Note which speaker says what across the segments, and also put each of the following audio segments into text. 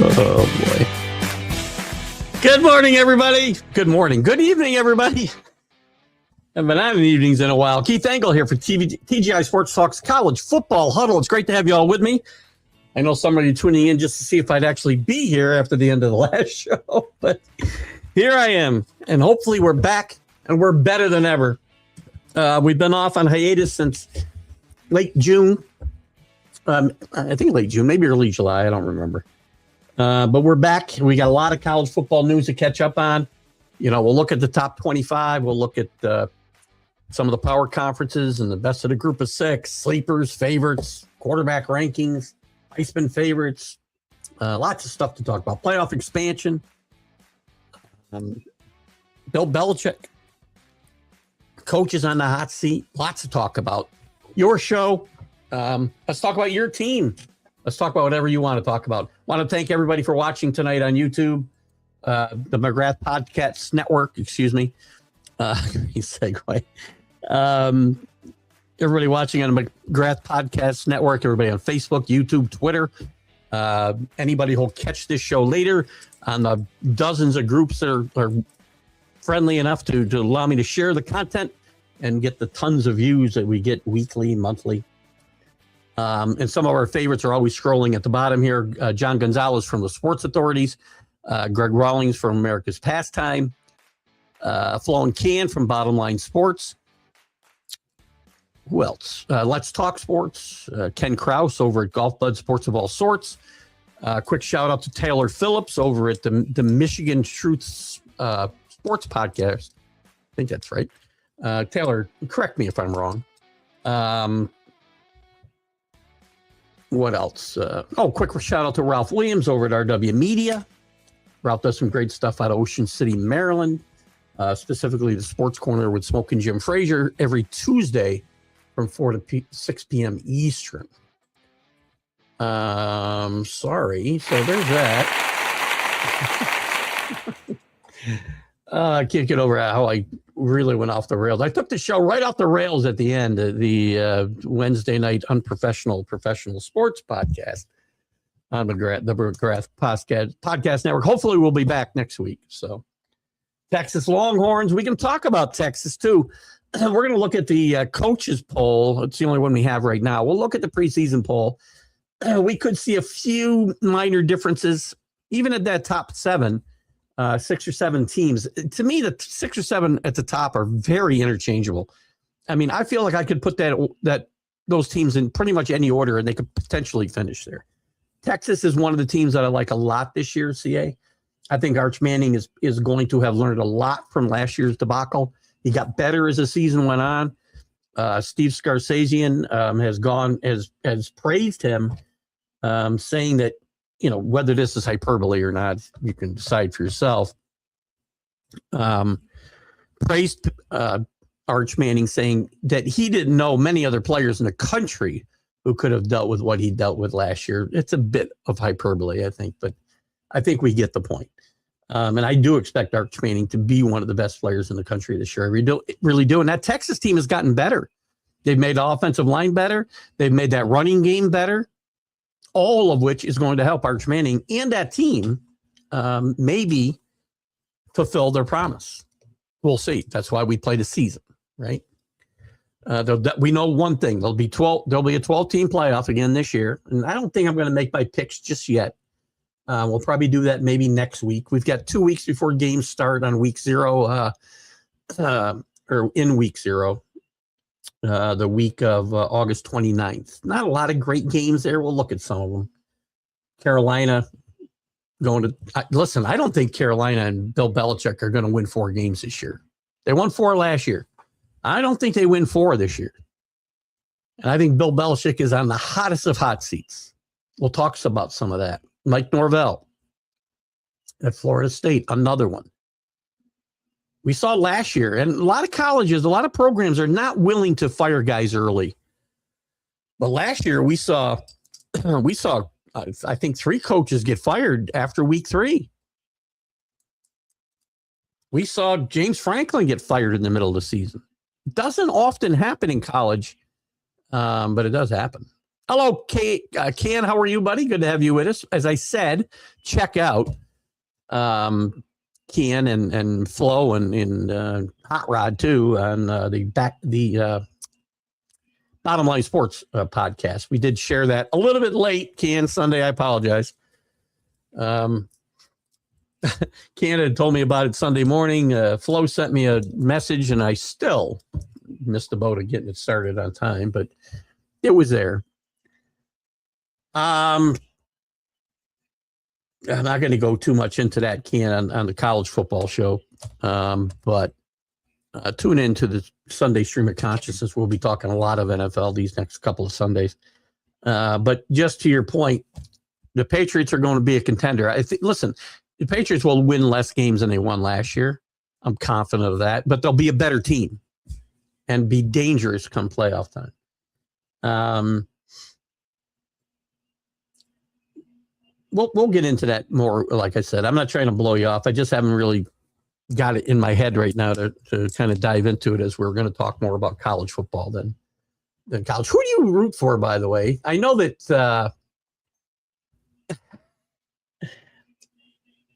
Speaker 1: Oh, boy. Good morning, everybody. Good morning. Good evening, everybody. Haven't been on in the evenings in a while. Keith Engle here for TGI Sports Talks College Football Huddle. It's great to have you all with me. I know somebody tuning in just to see if I'd actually be here after the end of the last show, but here I am, and hopefully we're back, and we're better than ever. We've been off on hiatus since late June. I think late June, maybe early July. I don't remember. But we're back. We got a lot of college football news to catch up on. You know, we'll look at the top 25. We'll look at some of the power conferences and the best of the group of six, sleepers, favorites, quarterback rankings, Heisman favorites. Lots of stuff to talk about. Playoff expansion. Bill Belichick. Coaches on the hot seat. Lots to talk about. Your show. Let's talk about your team. Let's talk about whatever you want to talk about. Want to thank everybody for watching tonight on YouTube. The McGrath Podcast Network, excuse me. Segue. Everybody watching on the McGrath Podcast Network, everybody on Facebook, YouTube, Twitter. Anybody who'll catch this show later on the dozens of groups that are friendly enough to allow me to share the content and get the tons of views that we get weekly, monthly. And some of our favorites are always scrolling at the bottom here. John Gonzalez from the Sports Authorities, Greg Rawlings from America's Pastime, Flo and Can from Bottom Line Sports. Who else? Let's Talk Sports, Ken Krause over at Golf Bud Sports of All Sorts. Quick shout out to Taylor Phillips over at the Michigan Truth Sports Podcast. I think that's right. Taylor, correct me if I'm wrong. What else? Quick shout out to Ralph Williams over at RW Media. Ralph does some great stuff out of Ocean City, Maryland, specifically the Sports Corner with Smoke and Jim Frazier every Tuesday from 4 to 6 p.m. Eastern. Sorry. So there's that. I can't get over how I really went off the rails. I took the show right off the rails at the end of the Wednesday night unprofessional professional sports podcast on the McGrath Podcast Network. Hopefully we'll be back next week. So Texas Longhorns, we can talk about Texas too. We're going to look at the coaches poll. It's the only one we have right now. We'll look at the preseason poll. We could see a few minor differences, even at that top 7. 6 or 7 teams. To me, the 6 or 7 at the top are very interchangeable. I mean, I feel like I could put those teams in pretty much any order, and they could potentially finish there. Texas is one of the teams that I like a lot this year, CA. I think Arch Manning is going to have learned a lot from last year's debacle. He got better as the season went on. Steve Scarsazian has praised him, saying that, you know, whether this is hyperbole or not, you can decide for yourself. Praised Arch Manning, saying that he didn't know many other players in the country who could have dealt with what he dealt with last year. It's a bit of hyperbole, I think, but I think we get the point. And I do expect Arch Manning to be one of the best players in the country this year. I really do. And that Texas team has gotten better. They've made the offensive line better. They've made that running game better. All of which is going to help Arch Manning and that team maybe fulfill their promise. We'll see. That's why we play the season, right? We know one thing. There'll be a 12-team playoff again this year, and I don't think I'm going to make my picks just yet. We'll probably do that maybe next week. We've got 2 weeks before games start on week 0, or in week 0. The week of August 29th. Not a lot of great games there. We'll look at some of them. Carolina going to listen. I don't think Carolina and Bill Belichick are going to win 4 games this year. They won 4 last year. I don't think they win 4 this year. And I think Bill Belichick is on the hottest of hot seats. We'll talk about some of that. Mike Norvell at Florida State, another one. We saw last year, and a lot of colleges, a lot of programs are not willing to fire guys early. But last year we saw I think 3 coaches get fired after week 3. We saw James Franklin get fired in the middle of the season. It doesn't often happen in college, but it does happen. Hello, Ken. How are you, buddy? Good to have you with us. As I said, check out Ken and Flo and Hot Rod too on the Bottom Line Sports podcast. We did share that a little bit late, Ken, Sunday. I apologize. Ken had told me about it Sunday morning. Flo sent me a message, and I still missed the boat of getting it started on time, but it was there. I'm not going to go too much into that, Ken, on the college football show, but tune into the Sunday Stream of Consciousness. We'll be talking a lot of NFL these next couple of Sundays. But just to your point, the Patriots are going to be a contender. I think. Listen, the Patriots will win less games than they won last year. I'm confident of that, but they'll be a better team and be dangerous come playoff time. We'll get into that more. Like I said, I'm not trying to blow you off. I just haven't really got it in my head right now to kind of dive into it, as we're going to talk more about college football than college. Who do you root for, by the way? I know that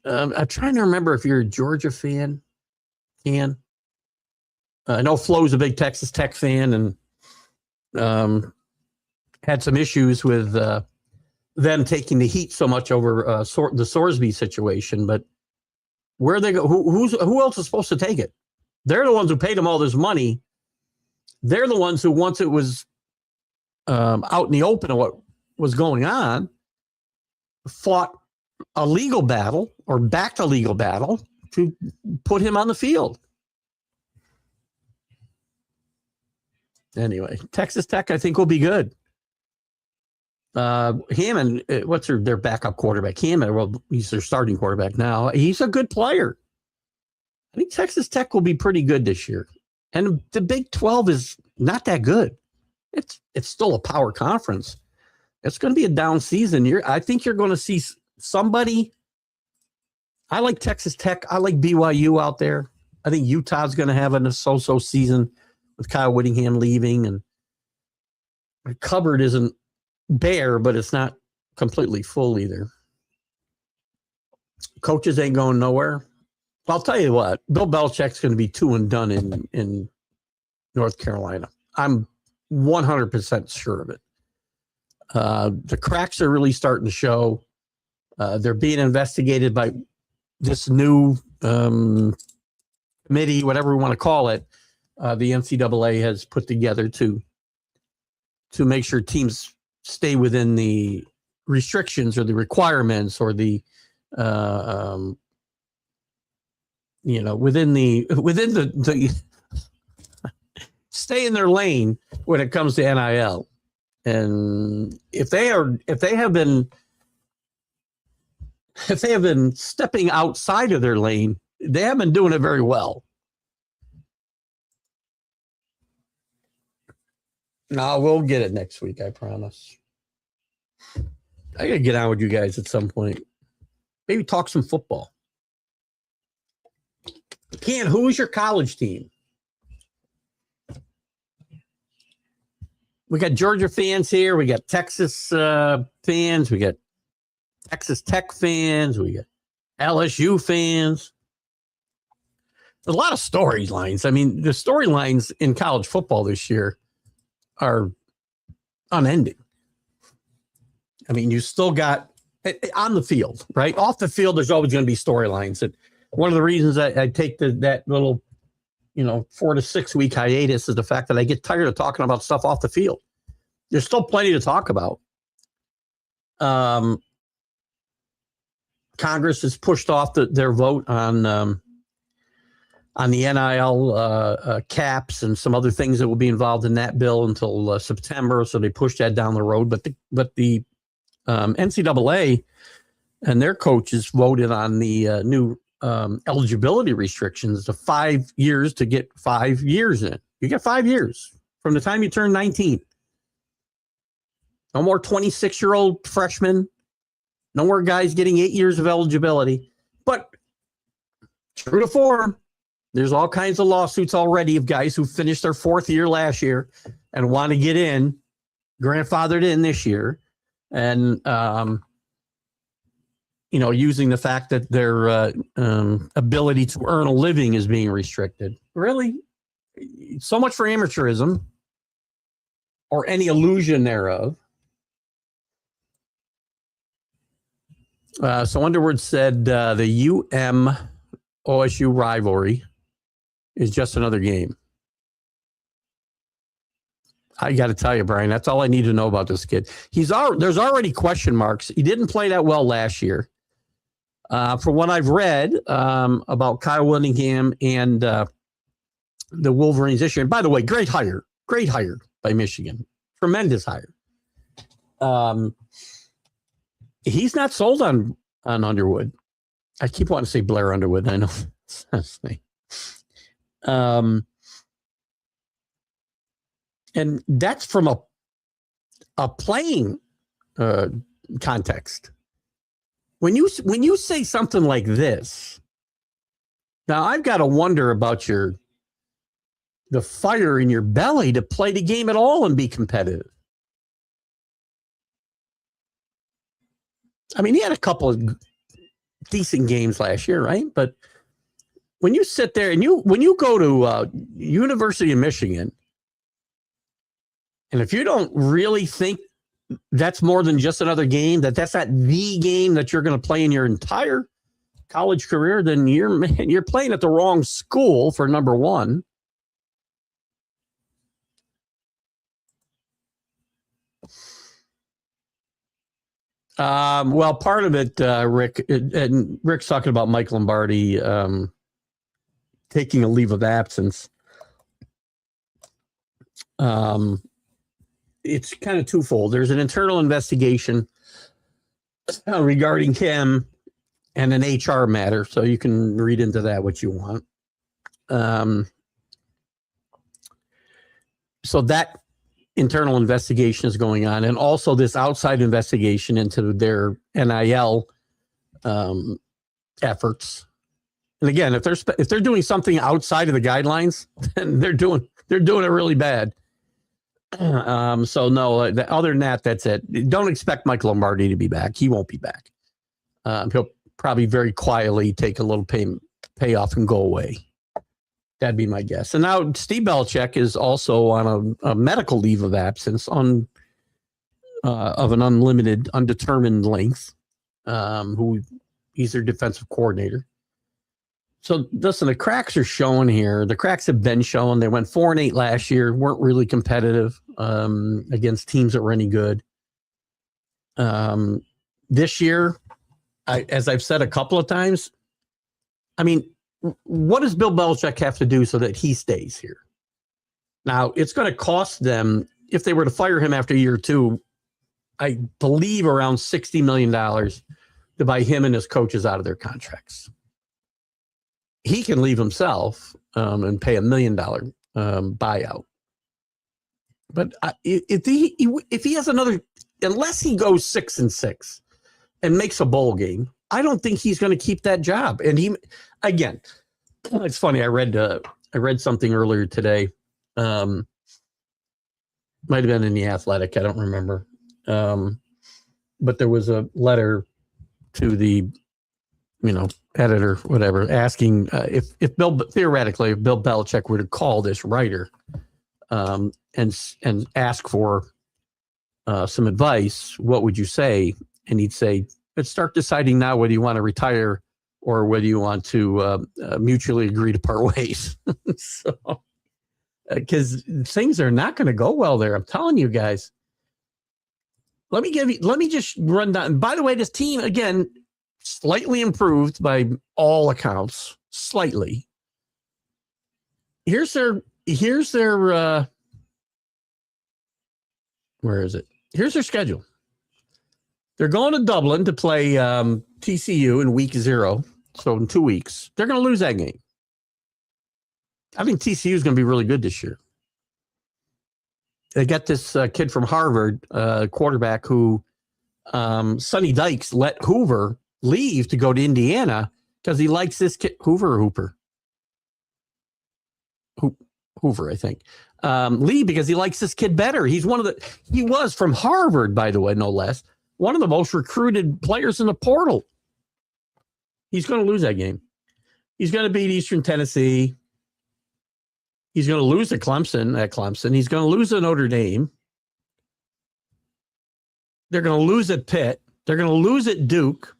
Speaker 1: I'm trying to remember if you're a Georgia fan, Ken. I know Flo's a big Texas Tech fan and had some issues with them taking the heat so much over the Sorsby situation, but where they go, who else is supposed to take it? They're the ones who paid them all this money. They're the ones who, once it was out in the open of what was going on, fought a legal battle or backed a legal battle to put him on the field. Anyway, Texas Tech, I think, will be good. Hammond, what's their backup quarterback? Hammond, well, he's their starting quarterback now. He's a good player. I think Texas Tech will be pretty good this year. And the Big 12 is not that good. It's still a power conference. It's going to be a down season. I think you're going to see somebody. I like Texas Tech. I like BYU out there. I think Utah's going to have a so-so season with Kyle Whittingham leaving, and the cupboard isn't bare, but it's not completely full either. Coaches ain't going nowhere. I'll tell you what, Bill Belichick's going to be 2 and done in North Carolina. I'm 100% sure of it. The cracks are really starting to show. They're being investigated by this new committee, whatever we want to call it. The NCAA has put together to make sure teams stay within the restrictions or the requirements or the within the stay in their lane when it comes to NIL. And if they have been stepping outside of their lane, they haven't been doing it very well. No, we'll get it next week, I promise. I gotta get on with you guys at some point. Maybe talk some football. Ken, who is your college team? We got Georgia fans here. We got Texas fans. We got Texas Tech fans. We got LSU fans. There's a lot of storylines. I mean, the storylines in college football this year are unending. I mean, you still got on the field, right? Off the field, there's always going to be storylines. And one of the reasons I take that little, 4 to 6 week hiatus is the fact that I get tired of talking about stuff off the field. There's still plenty to talk about. Congress has pushed off their vote on the NIL caps and some other things that will be involved in that bill until September. So they pushed that down the road. But the NCAA and their coaches voted on the new eligibility restrictions to 5 years to get 5 years in. You get 5 years from the time you turn 19. No more 26-year-old freshmen. No more guys getting 8 years of eligibility. But true to form, there's all kinds of lawsuits already of guys who finished their 4th year last year and want to get in grandfathered in this year, and using the fact that their ability to earn a living is being restricted. Really, so much for amateurism or any illusion thereof. So Underwood said the UM-OSU rivalry is just another game. I got to tell you, Brian, that's all I need to know about this kid. There's already question marks. He didn't play that well last year. From what I've read about Kyle Willingham and the Wolverines this year, and by the way, great hire by Michigan. Tremendous hire. He's not sold on Underwood. I keep wanting to say Blair Underwood. I know. And that's from a playing context. When you say something like this, now I've got to wonder about the fire in your belly to play the game at all and be competitive. I mean, he had a couple of decent games last year, right? But when you sit there and when you go to University of Michigan, and if you don't really think that's more than just another game, that's not the game that you're going to play in your entire college career, then you're playing at the wrong school, for number one. Well, part of it, Rick, and Rick's talking about Mike Lombardi taking a leave of absence. It's kind of twofold. There's an internal investigation regarding him and an HR matter, so you can read into that what you want. So that internal investigation is going on, and also this outside investigation into their NIL efforts. And again, if they're doing something outside of the guidelines, then they're doing it really bad. So no, other than that, that's it. Don't expect Mike Lombardi to be back. He won't be back. He'll probably very quietly take a little payoff and go away. That'd be my guess. And now Steve Belichick is also on a medical leave of absence of an undetermined length. He's their defensive coordinator. So listen, the cracks are showing here. The cracks have been shown. They went 4-8 last year, weren't really competitive against teams that were any good. This year, as I've said a couple of times, I mean, what does Bill Belichick have to do so that he stays here? Now, it's going to cost them, if they were to fire him after year two, I believe around $60 million to buy him and his coaches out of their contracts. He can leave himself and pay $1 million buyout. But if he has another, unless he goes 6-6 and makes a bowl game, I don't think he's going to keep that job. And again, it's funny. I read something earlier today. Might have been in The Athletic. I don't remember. But there was a letter to the, editor, whatever, asking if Bill Belichick were to call this writer and ask for some advice, what would you say? And he'd say, let's start deciding now whether you want to retire or whether you want to mutually agree to part ways. So, because things are not going to go well there. I'm telling you guys. Let me just run down. And by the way, this team, again, slightly improved by all accounts, slightly. Here's their where is it? Here's their schedule. They're going to Dublin to play TCU in week 0. So in 2 weeks, they're going to lose that game. I think TCU is going to be really good this year. They got this kid from Harvard, quarterback, who Sonny Dykes let Hoover leave to go to Indiana because he likes this kid. Hoover or Hooper? Hoover, I think. Lee, because he likes this kid better. He was from Harvard, by the way, no less, one of the most recruited players in the portal. He's going to lose that game. He's going to beat Eastern Tennessee. He's going to lose to Clemson at Clemson. He's going to lose to Notre Dame. They're going to lose at Pitt. They're going to lose at Duke.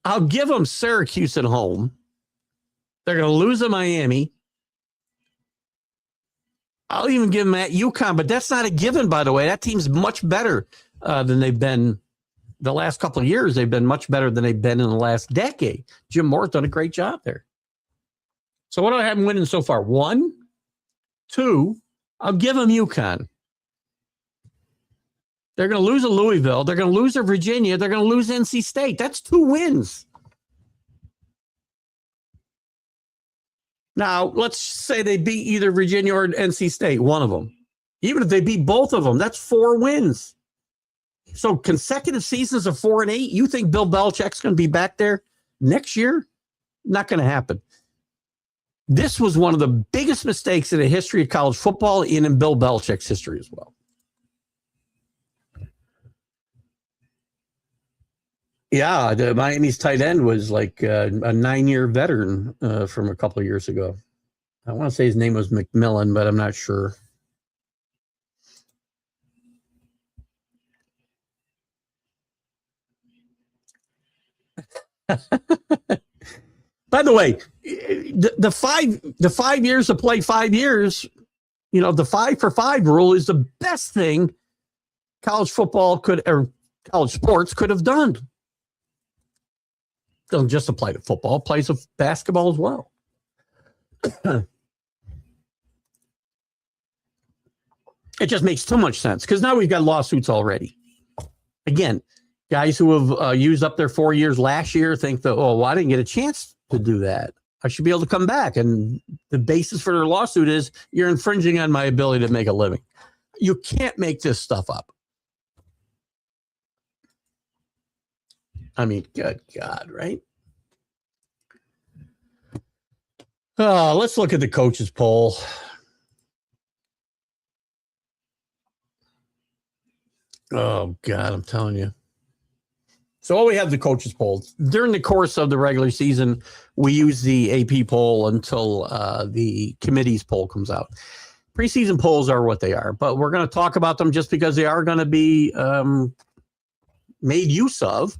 Speaker 1: I'll give them Syracuse at home. They're going to lose at Miami. I'll even give them at UConn, but that's not a given, by the way. That team's much better than they've been the last couple of years. They've been much better than they've been in the last decade. Jim Moore's done a great job there. So what do I have them winning so far? 1, 2. I'll give them UConn. They're going to lose to Louisville. They're going to lose to Virginia. They're going to lose to NC State. That's 2 wins. Now, let's say they beat either Virginia or NC State, one of them. Even if they beat both of them, that's 4 wins. So consecutive seasons of 4 and 8, you think Bill Belichick's going to be back there next year? Not going to happen. This was one of the biggest mistakes in the history of college football and in Bill Belichick's history as well. Yeah, Miami's tight end was like a 9-year veteran from a couple of years ago. I want to say his name was McMillan, but I'm not sure. By the way, the 5 years to play 5 years, the 5 for 5 rule is the best thing college football or college sports could have done. Doesn't just apply to football, it applies to basketball as well. It just makes too much sense because now we've got lawsuits already. Again, guys who have used up their 4 years last year think that, well, I didn't get a chance to do that. I should be able to come back. And the basis for their lawsuit is you're infringing on my ability to make a living. You can't make this stuff up. I mean, good God, right? Let's look at the coaches poll. Oh, God, I'm telling you. So we have the coaches poll. During the course of the regular season, we use the AP poll until the committee's poll comes out. Preseason polls are what they are, but we're going to talk about them just because they are going to be made use of.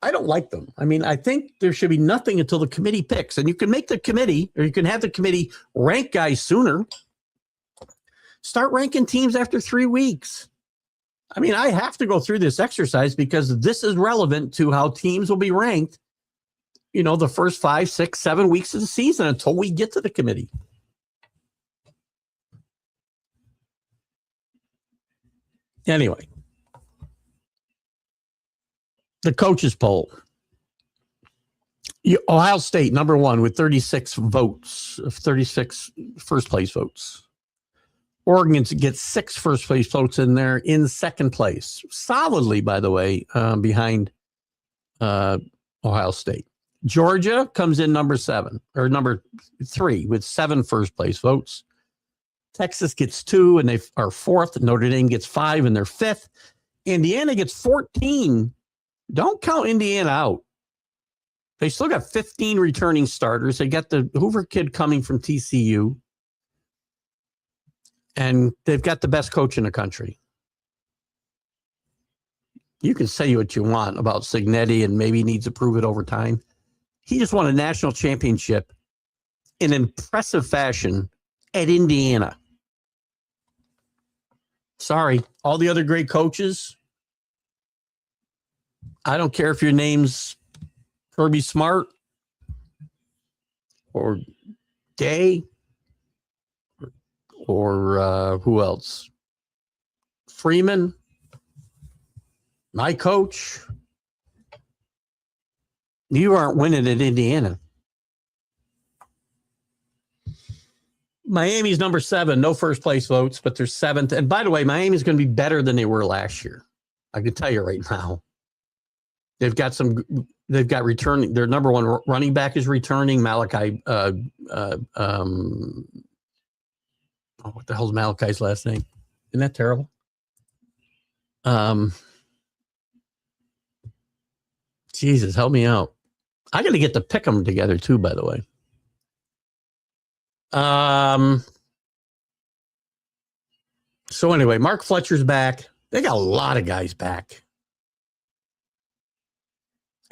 Speaker 1: I don't like them. I mean, I think there should be nothing until the committee picks. And you can make the committee, or you can have the committee rank guys sooner. Start ranking teams after 3 weeks. I mean, I have to go through this exercise because this is relevant to how teams will be ranked, the first 5, 6, 7 weeks of the season until we get to the committee. Anyway. The coaches poll. Ohio State, number 1 with 36 votes, 36 first place votes. Oregon gets 6 first place votes in there in second place. Solidly, by the way, behind Ohio State. Georgia comes in number 3 with 7 first place votes. Texas gets 2 and they are 4th. Notre Dame gets 5 and they're 5th. Indiana gets 14. Don't count Indiana out. They still got 15 returning starters. They got the Hoover kid coming from TCU. And they've got the best coach in the country. You can say what you want about Cignetti and maybe he needs to prove it over time. He just won a national championship in impressive fashion at Indiana. Sorry, all the other great coaches, I don't care if your name's Kirby Smart or Day or who else? Freeman, my coach. You aren't winning at Indiana. Miami's number 7, no first place votes, but they're 7th. And by the way, Miami's going to be better than they were last year. I can tell you right now. They've got some They've got returning. Their number one running back is returning. Malachi. What the hell's Malachi's last name? Isn't that terrible? Jesus, help me out. I got to get to pick them together too, by the way. So anyway, Mark Fletcher's back. They got a lot of guys back.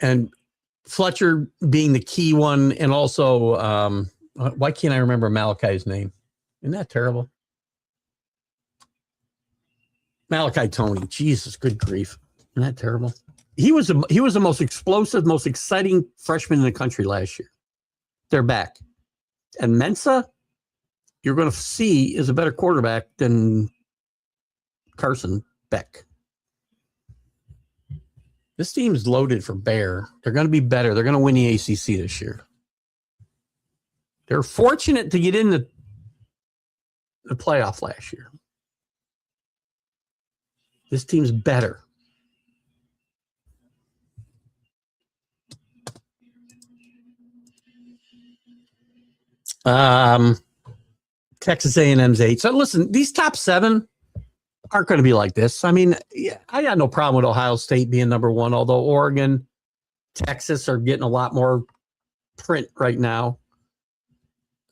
Speaker 1: And Fletcher being the key one, and also, why can't I remember Malachi's name? Isn't that terrible? Malachi Tony. Jesus, good grief. Isn't that terrible? He was the most explosive, most exciting freshman in the country last year. They're back. And Mensa, you're going to see, is a better quarterback than Carson Beck. This team's loaded for bear. They're going to be better. They're going to win the ACC this year. They're fortunate to get in the playoff last year. This team's better. Texas A&M's 8. So listen, these top 7 aren't going to be like this. I mean, I got no problem with Ohio State being number 1, although Oregon, Texas are getting a lot more print right now.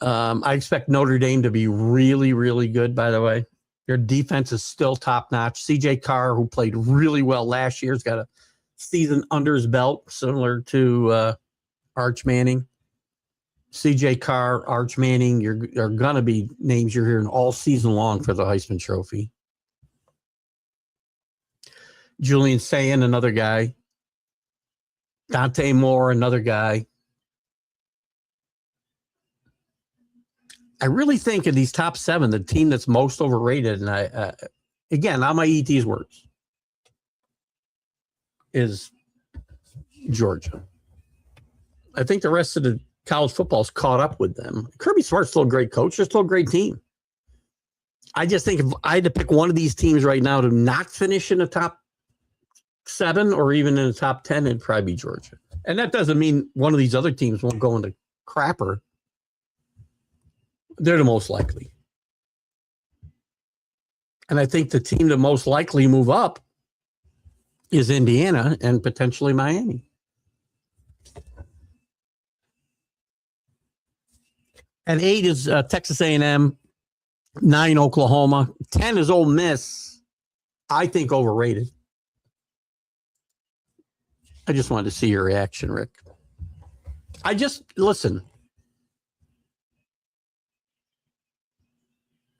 Speaker 1: I expect Notre Dame to be really, really good, by the way. Their defense is still top-notch. C.J. Carr, who played really well last year, has got a season under his belt, similar to Arch Manning. C.J. Carr, Arch Manning, are going to be names you're hearing all season long for the Heisman Trophy. Julian Sayin, another guy. Dante Moore, another guy. I really think of these top 7, the team that's most overrated, and again, I'm going to eat these words, is Georgia. I think the rest of the college football's caught up with them. Kirby Smart's still a great coach. They're still a great team. I just think if I had to pick one of these teams right now to not finish in the top 7 or even in the top 10, it'd probably be Georgia. And that doesn't mean one of these other teams won't go into crapper. They're the most likely. And I think the team that most likely move up is Indiana and potentially Miami. At 8 is Texas A&M, 9 Oklahoma, 10 is Ole Miss. I think overrated. I just wanted to see your reaction, Rick. Listen.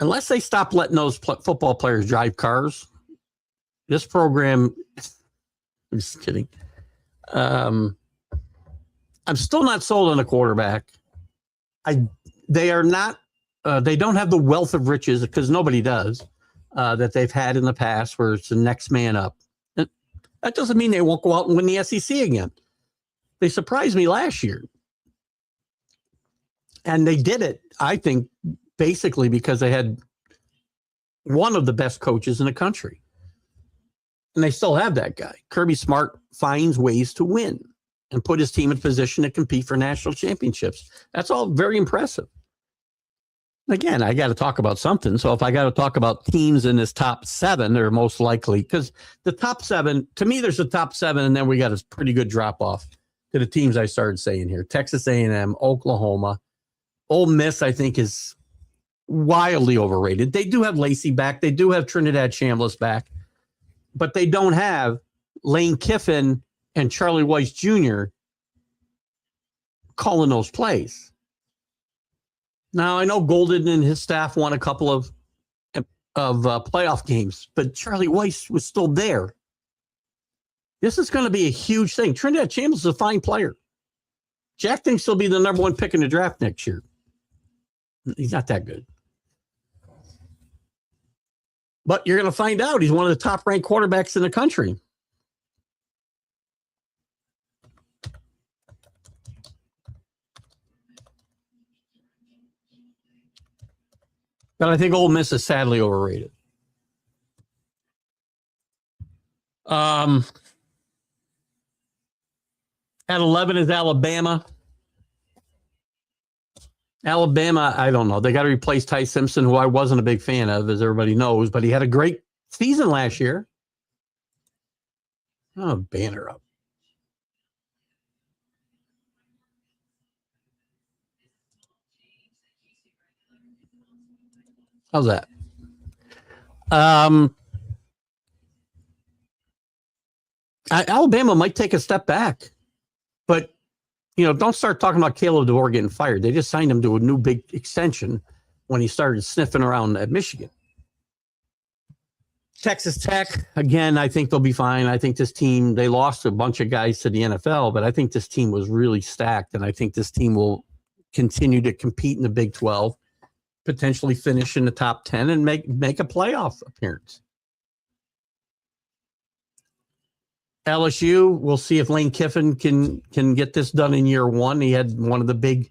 Speaker 1: Unless they stop letting those football players drive cars, this program, I'm just kidding. I'm still not sold on a quarterback. They are not, they don't have the wealth of riches, because nobody does, that they've had in the past where it's the next man up. And that doesn't mean they won't go out and win the SEC again. They surprised me last year. And they did it, I think, basically because they had one of the best coaches in the country. And they still have that guy. Kirby Smart finds ways to win and put his team in position to compete for national championships. That's all very impressive. Again, I got to talk about something. So if I got to talk about teams in this top 7, they're most likely, because the top 7, to me, there's a top 7, and then we got a pretty good drop off to the teams I started saying here. Texas A&M, Oklahoma, Ole Miss, I think, is wildly overrated. They do have Lacey back. They do have Trinidad Chambliss back, but they don't have Lane Kiffin and Charlie Weiss Jr. calling those plays. Now, I know Golden and his staff won a couple of playoff games, but Charlie Weiss was still there. This is going to be a huge thing. Trinidad Chambliss is a fine player. Jack thinks he'll be the number 1 pick in the draft next year. He's not that good. But you're going to find out he's one of the top-ranked quarterbacks in the country. But I think Ole Miss is sadly overrated. At At 11 is Alabama. Alabama, I don't know. They got to replace Ty Simpson, who I wasn't a big fan of, as everybody knows, but he had a great season last year. Oh, banner up. How's that? Alabama might take a step back, but don't start talking about Caleb DeVore getting fired. They just signed him to a new big extension when he started sniffing around at Michigan. Texas Tech, again, I think they'll be fine. I think this team, they lost a bunch of guys to the NFL, but I think this team was really stacked, and I think this team will continue to compete in the Big 12, potentially finish in the top 10 and make a playoff appearance. LSU, we'll see if Lane Kiffin can get this done in year one. He had one of the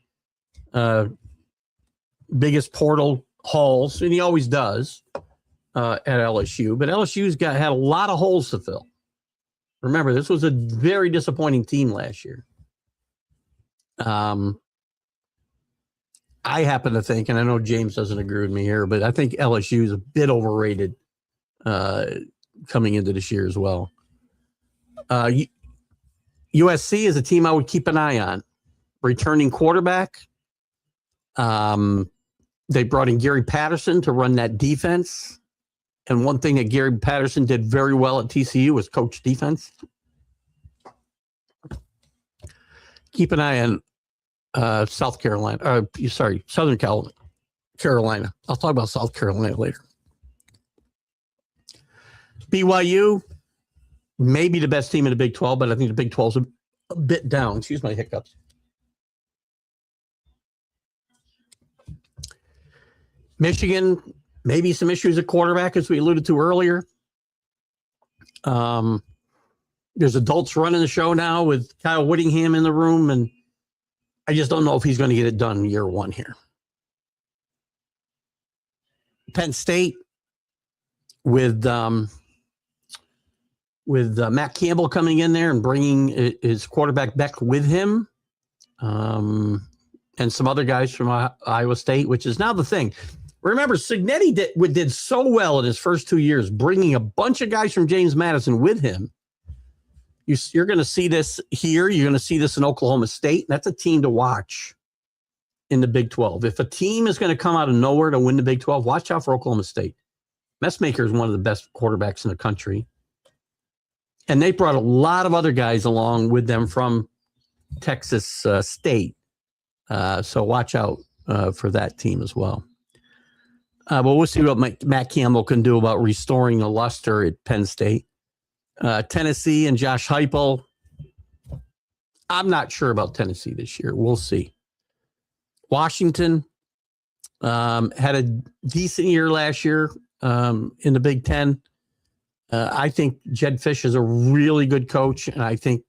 Speaker 1: biggest portal hauls, and he always does at LSU. But LSU's had a lot of holes to fill. Remember, this was a very disappointing team last year. I happen to think, and I know James doesn't agree with me here, but I think LSU is a bit overrated coming into this year as well. USC is a team I would keep an eye on. Returning quarterback. They brought in Gary Patterson to run that defense. And one thing that Gary Patterson did very well at TCU was coach defense. Keep an eye on Southern Carolina. I'll talk about South Carolina later. BYU, maybe the best team in the Big 12, but I think the Big 12 is a bit down. Excuse my hiccups. Michigan, maybe some issues at quarterback, as we alluded to earlier. There's adults running the show now with Kyle Whittingham in the room, and I just don't know if he's going to get it done year one here. Penn State with Matt Campbell coming in there and bringing his quarterback back with him, and some other guys from Iowa State, which is now the thing. Remember, Cignetti did so well in his first 2 years, bringing a bunch of guys from James Madison with him. You're going to see this here. You're going to see this in Oklahoma State. That's a team to watch in the Big 12. If a team is going to come out of nowhere to win the Big 12, watch out for Oklahoma State. Messmaker is one of the best quarterbacks in the country. And they brought a lot of other guys along with them from Texas State. So watch out for that team as well. But we'll see what Matt Campbell can do about restoring the luster at Penn State. Tennessee and Josh Heupel. I'm not sure about Tennessee this year. We'll see. Washington had a decent year last year in the Big Ten. I think Jed Fish is a really good coach, and I think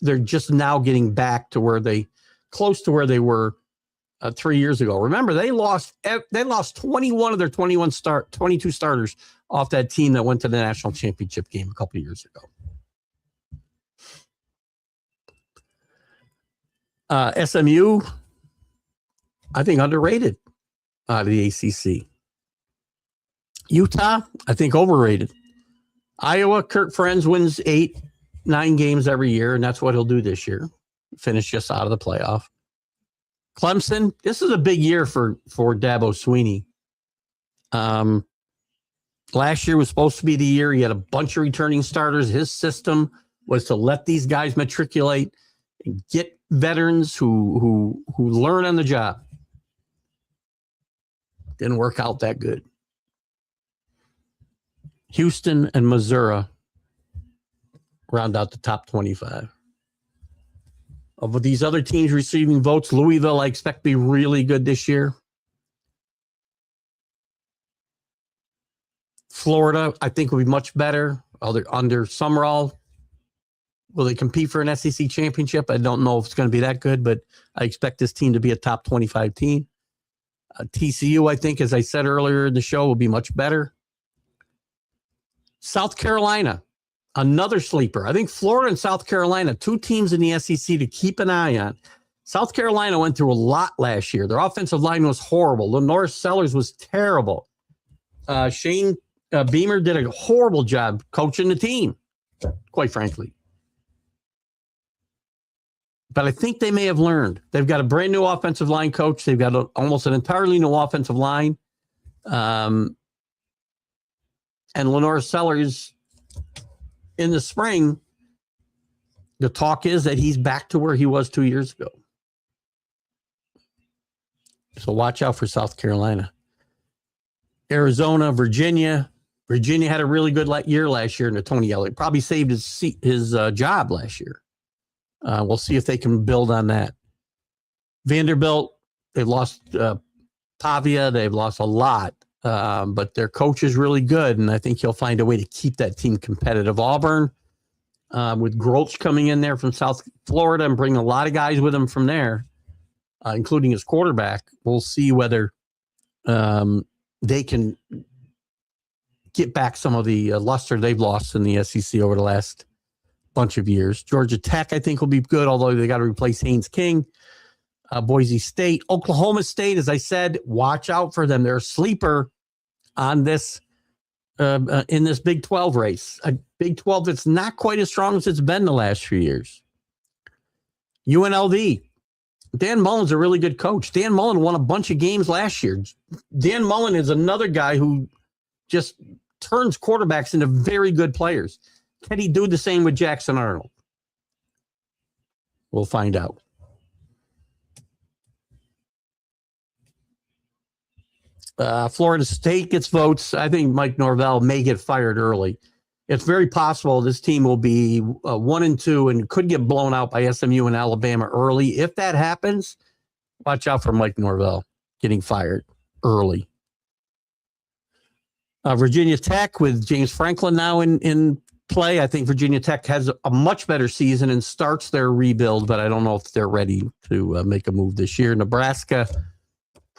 Speaker 1: they're just now getting back to close to where they were 3 years ago. Remember, they lost 21 of their 22 starters off that team that went to the national championship game a couple of years ago. SMU, I think underrated out of the ACC. Utah, I think overrated. Iowa, Kirk Ferentz wins 8-9 games every year, and that's what he'll do this year. Finish just out of the playoff. Clemson, this is a big year for Dabo Swinney. Last year was supposed to be the year. He had a bunch of returning starters. His system was to let these guys matriculate and get veterans who learn on the job. Didn't work out that good. Houston and Missouri round out the top 25. Of these other teams receiving votes, Louisville, I expect to be really good this year. Florida, I think, will be much better under Summerall. Will they compete for an SEC championship? I don't know if it's going to be that good, but I expect this team to be a top 25 team. TCU, I think, as I said earlier in the show, will be much better. South Carolina, Another sleeper. I think Florida and South Carolina, 2 teams in the SEC to keep an eye on. South Carolina went through a lot last year. Their offensive line was horrible. Lenore Sellers was terrible. Shane Beamer did a horrible job coaching the team, quite frankly. But I think they may have learned. They've got a brand new offensive line coach. They've got almost an entirely new offensive line. And Lenore Sellers, in the spring, the talk is that he's back to where he was 2 years ago. So watch out for South Carolina. Arizona, Virginia. Virginia had a really good year last year in the Tony Elliott. Probably saved his job last year. We'll see if they can build on that. Vanderbilt, they've lost Pavia. They've lost a lot. But their coach is really good, and I think he'll find a way to keep that team competitive. Auburn, with Groach coming in there from South Florida and bringing a lot of guys with him from there, including his quarterback. We'll see whether they can get back some of the luster they've lost in the SEC over the last bunch of years. Georgia Tech, I think, will be good, although they got to replace Haynes King. Boise State, Oklahoma State, as I said, watch out for them. They're a sleeper on this in this Big 12 race. A Big 12 that's not quite as strong as it's been the last few years. UNLV, Dan Mullen's a really good coach. Dan Mullen won a bunch of games last year. Dan Mullen is another guy who just turns quarterbacks into very good players. Can he do the same with Jackson Arnold? We'll find out. Florida State gets votes. I think Mike Norvell may get fired early. It's very possible this team will be 1-2 and could get blown out by SMU and Alabama early. If that happens, watch out for Mike Norvell getting fired early. Virginia Tech with James Franklin now in play. I think Virginia Tech has a much better season and starts their rebuild, but I don't know if they're ready to make a move this year. Nebraska,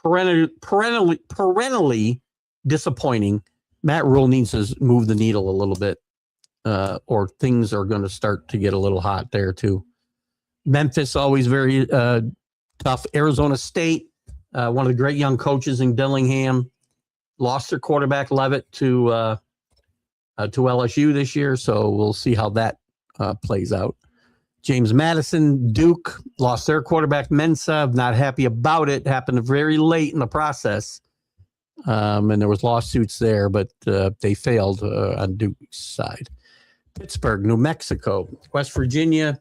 Speaker 1: perennially disappointing. Matt Rule needs to move the needle a little bit, or things are going to start to get a little hot there too. Memphis, always very tough. Arizona State, one of the great young coaches in Dillingham, lost their quarterback Levitt to LSU this year, so we'll see how that plays out. James Madison, Duke, lost their quarterback Mensah. Not happy about it. Happened very late in the process. And there was lawsuits there, but they failed on Duke's side. Pittsburgh, New Mexico, West Virginia,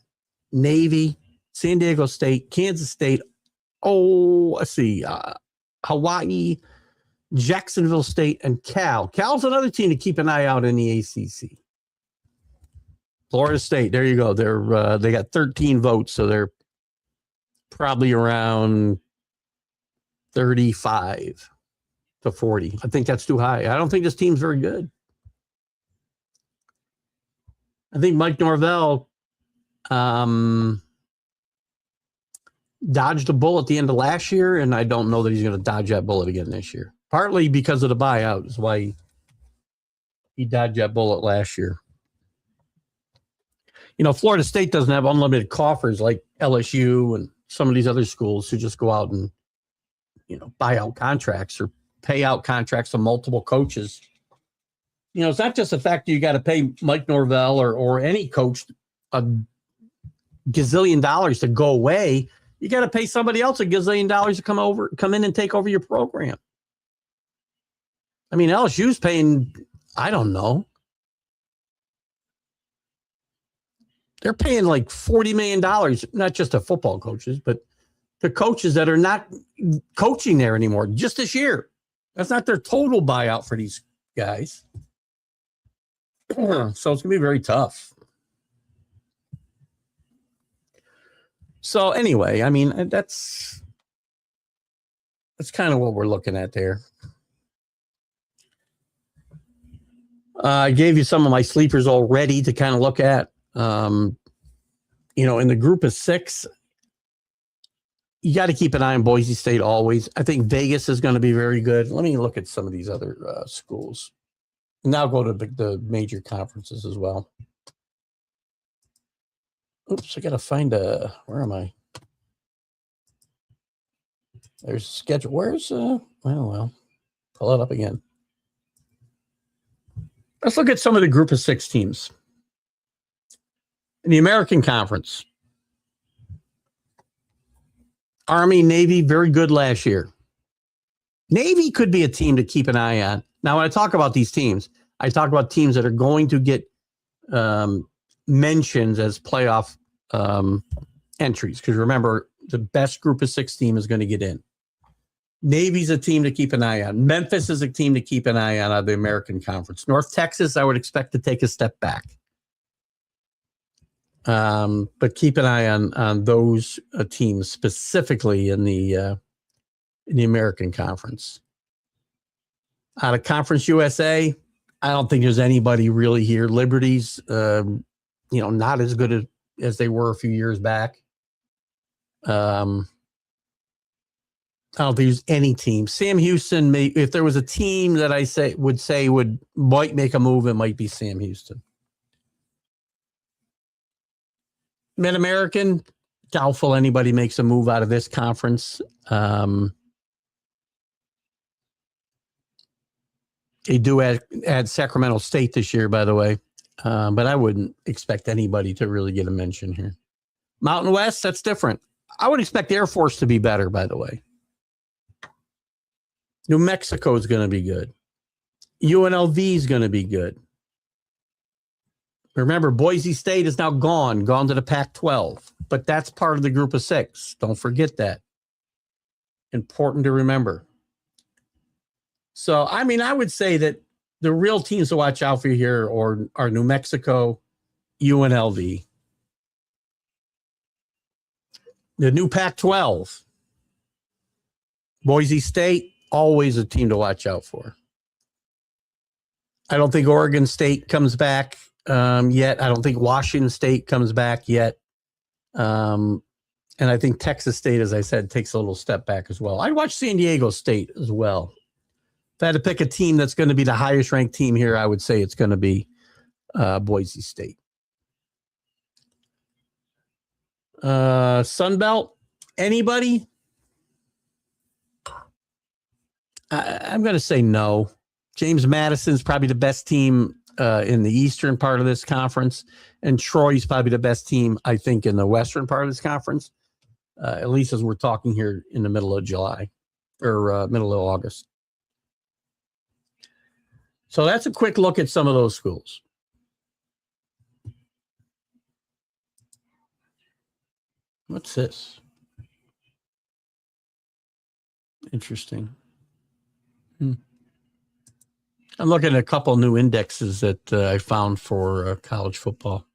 Speaker 1: Navy, San Diego State, Kansas State. Hawaii, Jacksonville State, and Cal. Cal's another team to keep an eye out in the ACC. Florida State, there you go. They got 13 votes, so they're probably around 35 to 40. I think that's too high. I don't think this team's very good. I think Mike Norvell dodged a bullet at the end of last year, and I don't know that he's going to dodge that bullet again this year. Partly because of the buyout is why he dodged that bullet last year. You know, Florida State doesn't have unlimited coffers like LSU and some of these other schools who just go out and, buy out contracts or pay out contracts to multiple coaches. It's not just the fact that you got to pay Mike Norvell or any coach a gazillion dollars to go away. You got to pay somebody else a gazillion dollars to come in and take over your program. I mean, LSU's paying, I don't know. They're paying like $40 million, not just to football coaches, but to coaches that are not coaching there anymore just this year. That's not their total buyout for these guys. So it's going to be very tough. So anyway, I mean, that's kind of what we're looking at there. I gave you some of my sleepers already to kind of look at. In the group of 6, you got to keep an eye on Boise State always. I think Vegas is going to be very good. Let me look at some of these other schools. And now go to the major conferences as well. Oops, I got to find where am I? There's a schedule. Where's, well, pull it up again. Let's look at some of the group of 6 teams. In the American Conference, Army, Navy, very good last year. Navy could be a team to keep an eye on. Now, when I talk about these teams, I talk about teams that are going to get mentions as playoff entries. Because remember, the best group of 6 team is going to get in. Navy's a team to keep an eye on. Memphis is a team to keep an eye on out of the American Conference. North Texas, I would expect to take a step back. But keep an eye on those teams specifically in the American Conference. Out of Conference USA, I don't think there's anybody really here. Liberty's, not as good as they were a few years back. I don't think there's any team. Sam Houston, if there was a team that I might make a move, it might be Sam Houston. Mid-American, doubtful anybody makes a move out of this conference. They do add Sacramento State this year, by the way, but I wouldn't expect anybody to really get a mention here. Mountain West, that's different. I would expect Air Force to be better, by the way. New Mexico is going to be good. UNLV is going to be good. Remember, Boise State is now gone to the Pac-12, but that's part of the group of 6. Don't forget that. Important to remember. So, I would say that the real teams to watch out for here are New Mexico, UNLV. The new Pac-12, Boise State, always a team to watch out for. I don't think Oregon State comes back yet. I don't think Washington State comes back yet. And I think Texas State, as I said, takes a little step back as well. I'd watch San Diego State as well. If I had to pick a team that's going to be the highest ranked team here, I would say it's going to be Boise State. Sunbelt, anybody? I'm going to say no. James Madison's probably the best team in the eastern part of this conference, and Troy's probably the best team, I think, in the western part of this conference, at least as we're talking here in the middle of July or middle of August. So that's a quick look at some of those schools. What's this? Interesting. I'm looking at a couple new indexes that I found for college football.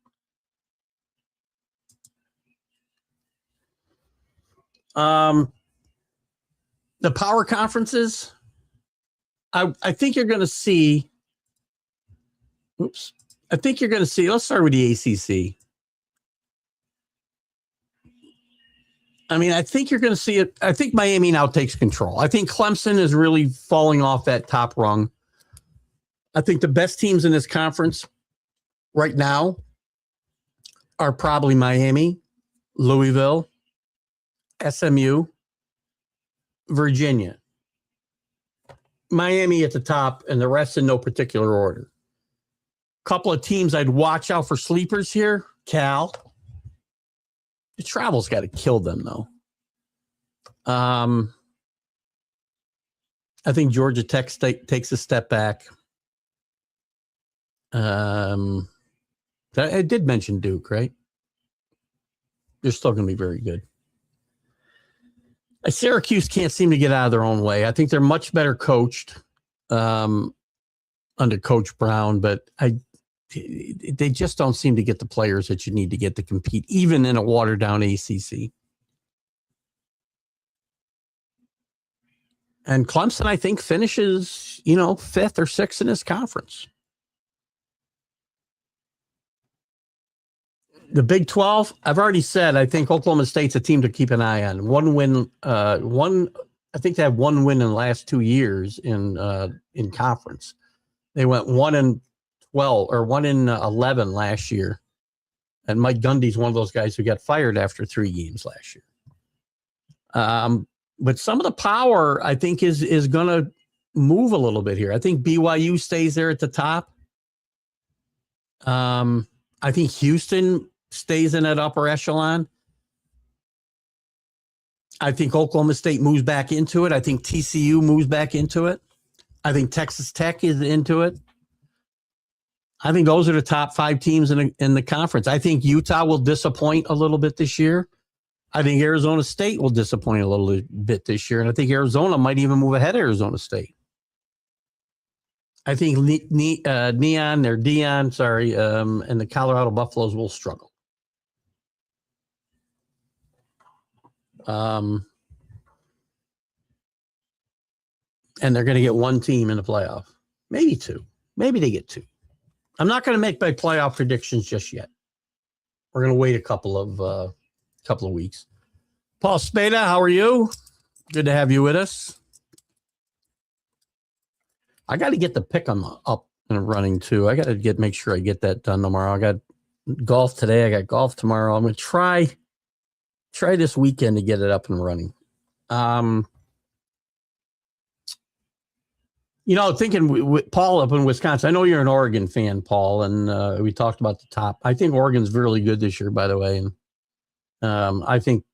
Speaker 1: The power conferences, I think you're going to see. I think you're going to see. Let's start with the ACC. I think you're going to see it. I think Miami now takes control. I think Clemson is really falling off that top rung. I think the best teams in this conference right now are probably Miami, Louisville, SMU, Virginia. Miami at the top, and the rest in no particular order. Couple of teams I'd watch out for sleepers here. Cal. The travel's got to kill them, though. I think Georgia Tech takes a step back. I did mention Duke, right? They're still going to be very good. Syracuse can't seem to get out of their own way. I think they're much better coached under Coach Brown, but they just don't seem to get the players that you need to get to compete, even in a watered-down ACC. And Clemson, I think, finishes, 5th or 6th in this conference. The Big 12, I've already said, I think Oklahoma State's a team to keep an eye on. I think they have one win in the last 2 years in conference. They went 1-12 or 1-11 last year. And Mike Gundy's one of those guys who got fired after 3 games last year. But some of the power, I think, is going to move a little bit here. I think BYU stays there at the top. I think Houston stays in that upper echelon. I think Oklahoma State moves back into it. I think TCU moves back into it. I think Texas Tech is into it. I think those are the top 5 teams in the conference. I think Utah will disappoint a little bit this year. I think Arizona State will disappoint a little bit this year. And I think Arizona might even move ahead of Arizona State. I think Dion, and the Colorado Buffaloes will struggle. And they're going to get 1 team in the playoff, maybe 2. Maybe they get 2. I'm not going to make my playoff predictions just yet. We're going to wait a couple of weeks. Paul Spada, how are you? Good to have you with us. I got to get the pick 'em up and running too. I got to make sure I get that done tomorrow. I got golf today. I got golf tomorrow. I'm going to try this weekend to get it up and running. Thinking with Paul up in Wisconsin, I know you're an Oregon fan, Paul, and we talked about the top. I think Oregon's really good this year, by the way. And I think,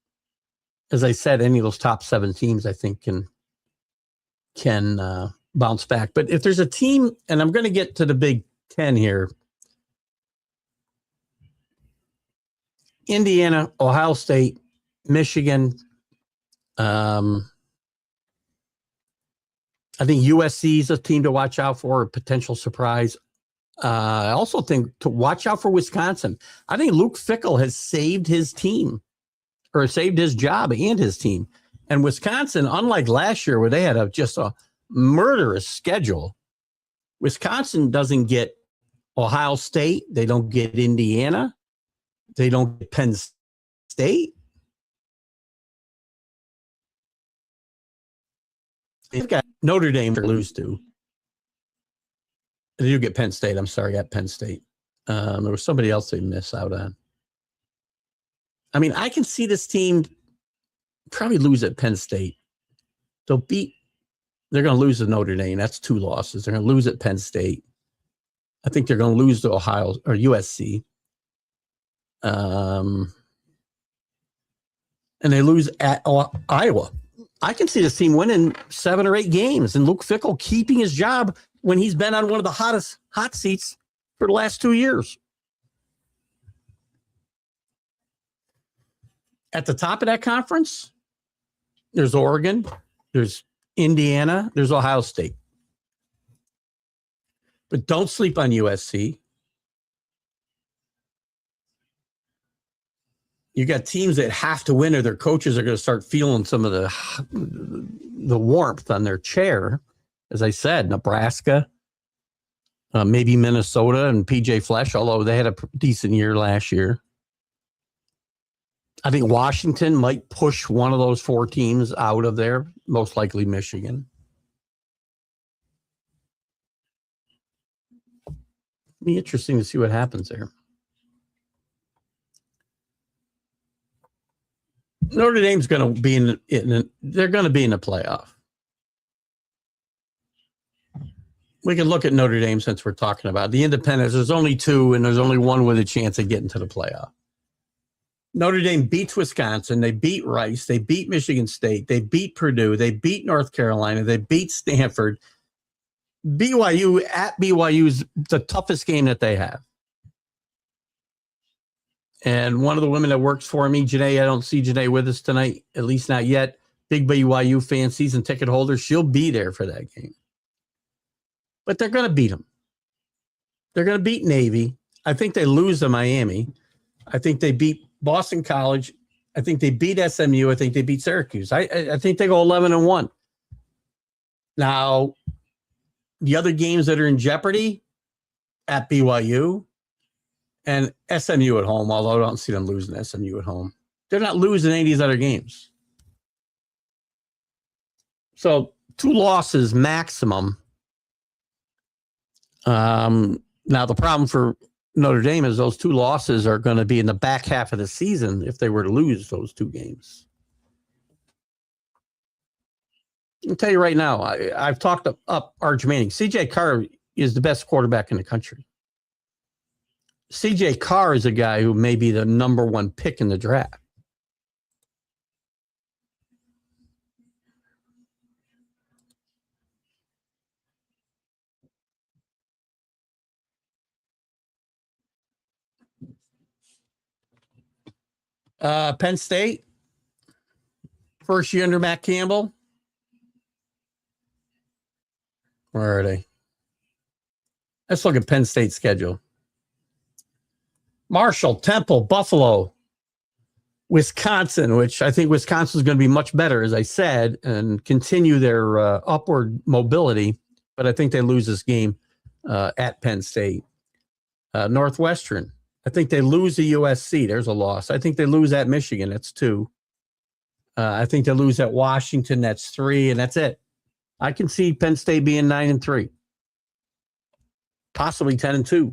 Speaker 1: as I said, any of those top 7 teams, I think can bounce back. But if there's a team, and I'm going to get to the Big Ten here, Indiana, Ohio State, Michigan, I think USC is a team to watch out for, a potential surprise. I also think to watch out for Wisconsin. I think Luke Fickell has saved his team, or saved his job and his team. And Wisconsin, unlike last year where they had just a murderous schedule, Wisconsin doesn't get Ohio State. They don't get Indiana. They don't get Penn State. They've got Notre Dame to lose to. They do get Penn State. I'm sorry, got Penn State. There was somebody else they miss out on. I mean, I can see this team probably lose at Penn State. They're going to lose to Notre Dame. That's 2 losses. They're going to lose at Penn State. I think they're going to lose to Ohio or USC. And they lose at Iowa. I can see this team winning 7 or 8 games and Luke Fickell keeping his job when he's been on one of the hot seats for the last 2 years. At the top of that conference, there's Oregon, there's Indiana, there's Ohio State. But don't sleep on USC. You got teams that have to win, or their coaches are going to start feeling some of the warmth on their chair. As I said, Nebraska, maybe Minnesota and PJ Flesch, although they had a decent year last year. I think Washington might push one of those 4 teams out of there, most likely Michigan. It'll be interesting to see what happens there. Notre Dame's going to be they're going to be in the playoff. We can look at Notre Dame since we're talking about the independents. There's only 2, and there's only one with a chance of getting to the playoff. Notre Dame beats Wisconsin. They beat Rice. They beat Michigan State. They beat Purdue. They beat North Carolina. They beat Stanford. BYU at BYU is the toughest game that they have. And one of the women that works for me, Janae, I don't see Janae with us tonight, at least not yet. Big BYU fan, season ticket holder. She'll be there for that game. But they're going to beat them. They're going to beat Navy. I think they lose to Miami. I think they beat Boston College. I think they beat SMU. I think they beat Syracuse. I think they go 11-1. Now, the other games that are in jeopardy at BYU and SMU at home, although I don't see them losing SMU at home. They're not losing any of these other games. So 2 losses maximum. Now, the problem for Notre Dame is those 2 losses are going to be in the back half of the season if they were to lose those 2 games. I'll tell you right now, I've talked up Arch Manning. CJ Carr is the best quarterback in the country. CJ Carr is a guy who may be the number 1 pick in the draft. Penn State, first year under Matt Campbell. Where are they? Let's look at Penn State's schedule. Marshall, Temple, Buffalo, Wisconsin, which I think Wisconsin is going to be much better, as I said, and continue their upward mobility. But I think they lose this game at Penn State. Northwestern, I think they lose to USC. There's a loss. I think they lose at Michigan. That's 2. I think they lose at Washington. That's 3, and that's it. I can see Penn State being 9-3, possibly 10-2.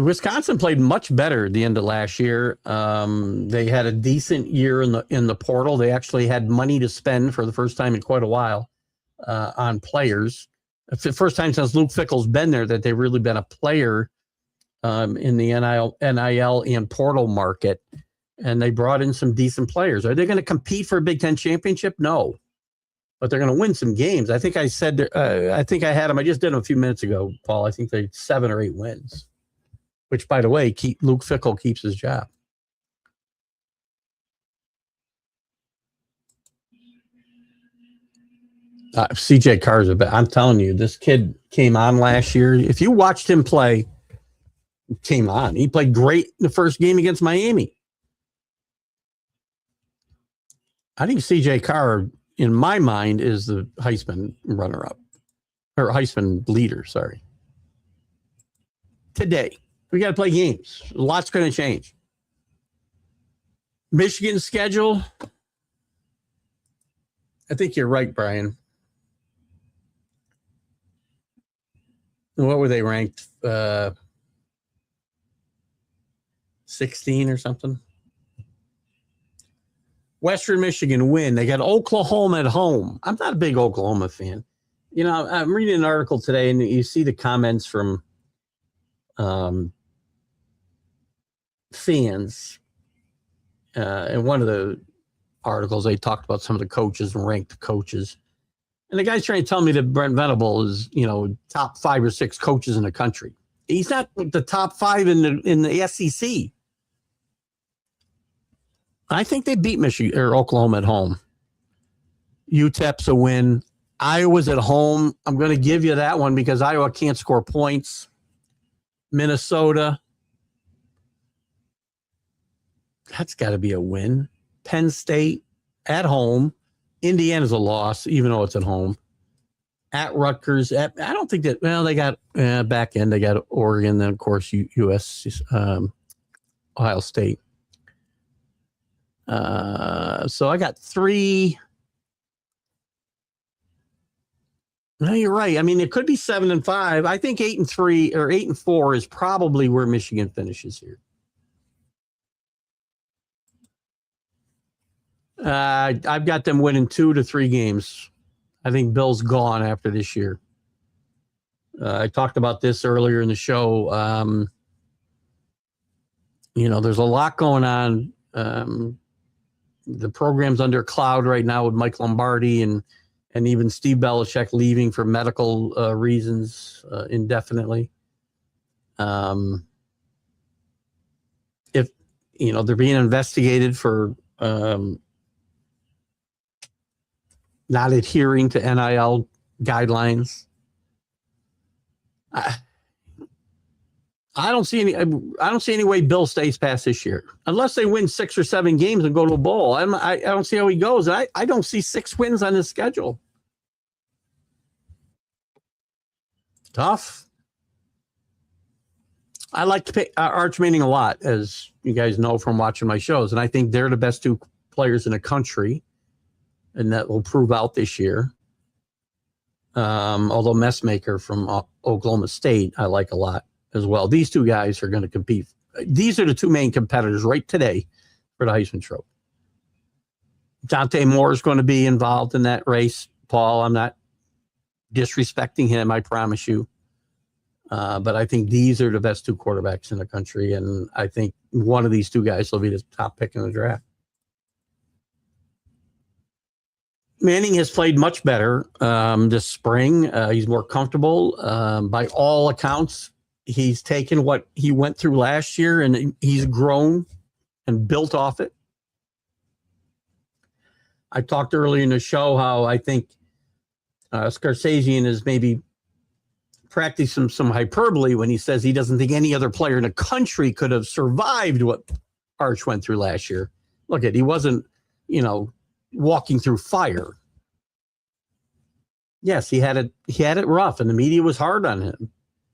Speaker 1: Wisconsin played much better at the end of last year. They had a decent year in the portal. They actually had money to spend for the first time in quite a while on players. It's the first time since Luke Fickell's been there that they've really been a player in the NIL and portal market, and they brought in some decent players. Are they going to compete for a Big Ten championship? No, but they're going to win some games. I think I said, I think I had them. I just did them a few minutes ago, Paul. I think they 7 or 8 wins, which, by the way, Luke Fickell keeps his job. CJ Carr's I'm telling you, this kid came on last year. If you watched him play, came on. He played great in the first game against Miami. I think CJ Carr, in my mind, is the Heisman runner-up. Or Heisman leader, sorry. Today. We got to play games. A lot's going to change. Michigan schedule. I think you're right, Brian. What were they ranked? 16 or something? Western Michigan win. They got Oklahoma at home. I'm not a big Oklahoma fan. You know, I'm reading an article today, and you see the comments from fans. In one of the articles, they talked about some of the coaches and ranked the coaches. And the guy's trying to tell me that Brent Venable is, you know, top 5 or 6 coaches in the country. He's not the top 5 in the SEC. I think they beat Michigan or Oklahoma at home. UTEP's a win. Iowa's at home. I'm going to give you that one because Iowa can't score points. Minnesota. That's got to be a win. Penn State at home. Indiana's a loss, even though it's at home. At Rutgers. I don't think that, well, they got back end. They got Oregon, then, of course, US, Ohio State. So I got 3. No, you're right. I mean, it could be 7-5. I think 8-3 or 8-4 is probably where Michigan finishes here. I've got them winning 2 to 3 games. I think Bill's gone after this year. I talked about this earlier in the show. You know, there's a lot going on. The program's under cloud right now with Mike Lombardi and even Steve Belichick leaving for medical reasons indefinitely. If, you know, they're being investigated for not adhering to NIL guidelines. I don't see any way Bill stays past this year unless they win 6 or 7 games and go to a bowl. I don't see how he goes. I don't see 6 wins on his schedule. Tough. I like to pay Arch Manning a lot, as you guys know from watching my shows, and I think they're the best 2 players in the country. and that will prove out this year. Although Messmaker from Oklahoma State, I like a lot as well. These two guys are going to compete. These are the two main competitors right today for the Heisman Trophy. Dante Moore is going to be involved in that race, Paul. I'm not disrespecting him, I promise you. But I think these are the best two quarterbacks in the country, and I think one of these two guys will be the top pick in the draft. Manning has played much better this spring. He's more comfortable. By all accounts, he's taken what he went through last year, and he's grown and built off it. I talked earlier in the show how I think Scarsazian is maybe practicing some hyperbole when he says he doesn't think any other player in the country could have survived what Arch went through last year. Look he wasn't, walking through fire. Yes, he had it rough, and the media was hard on him,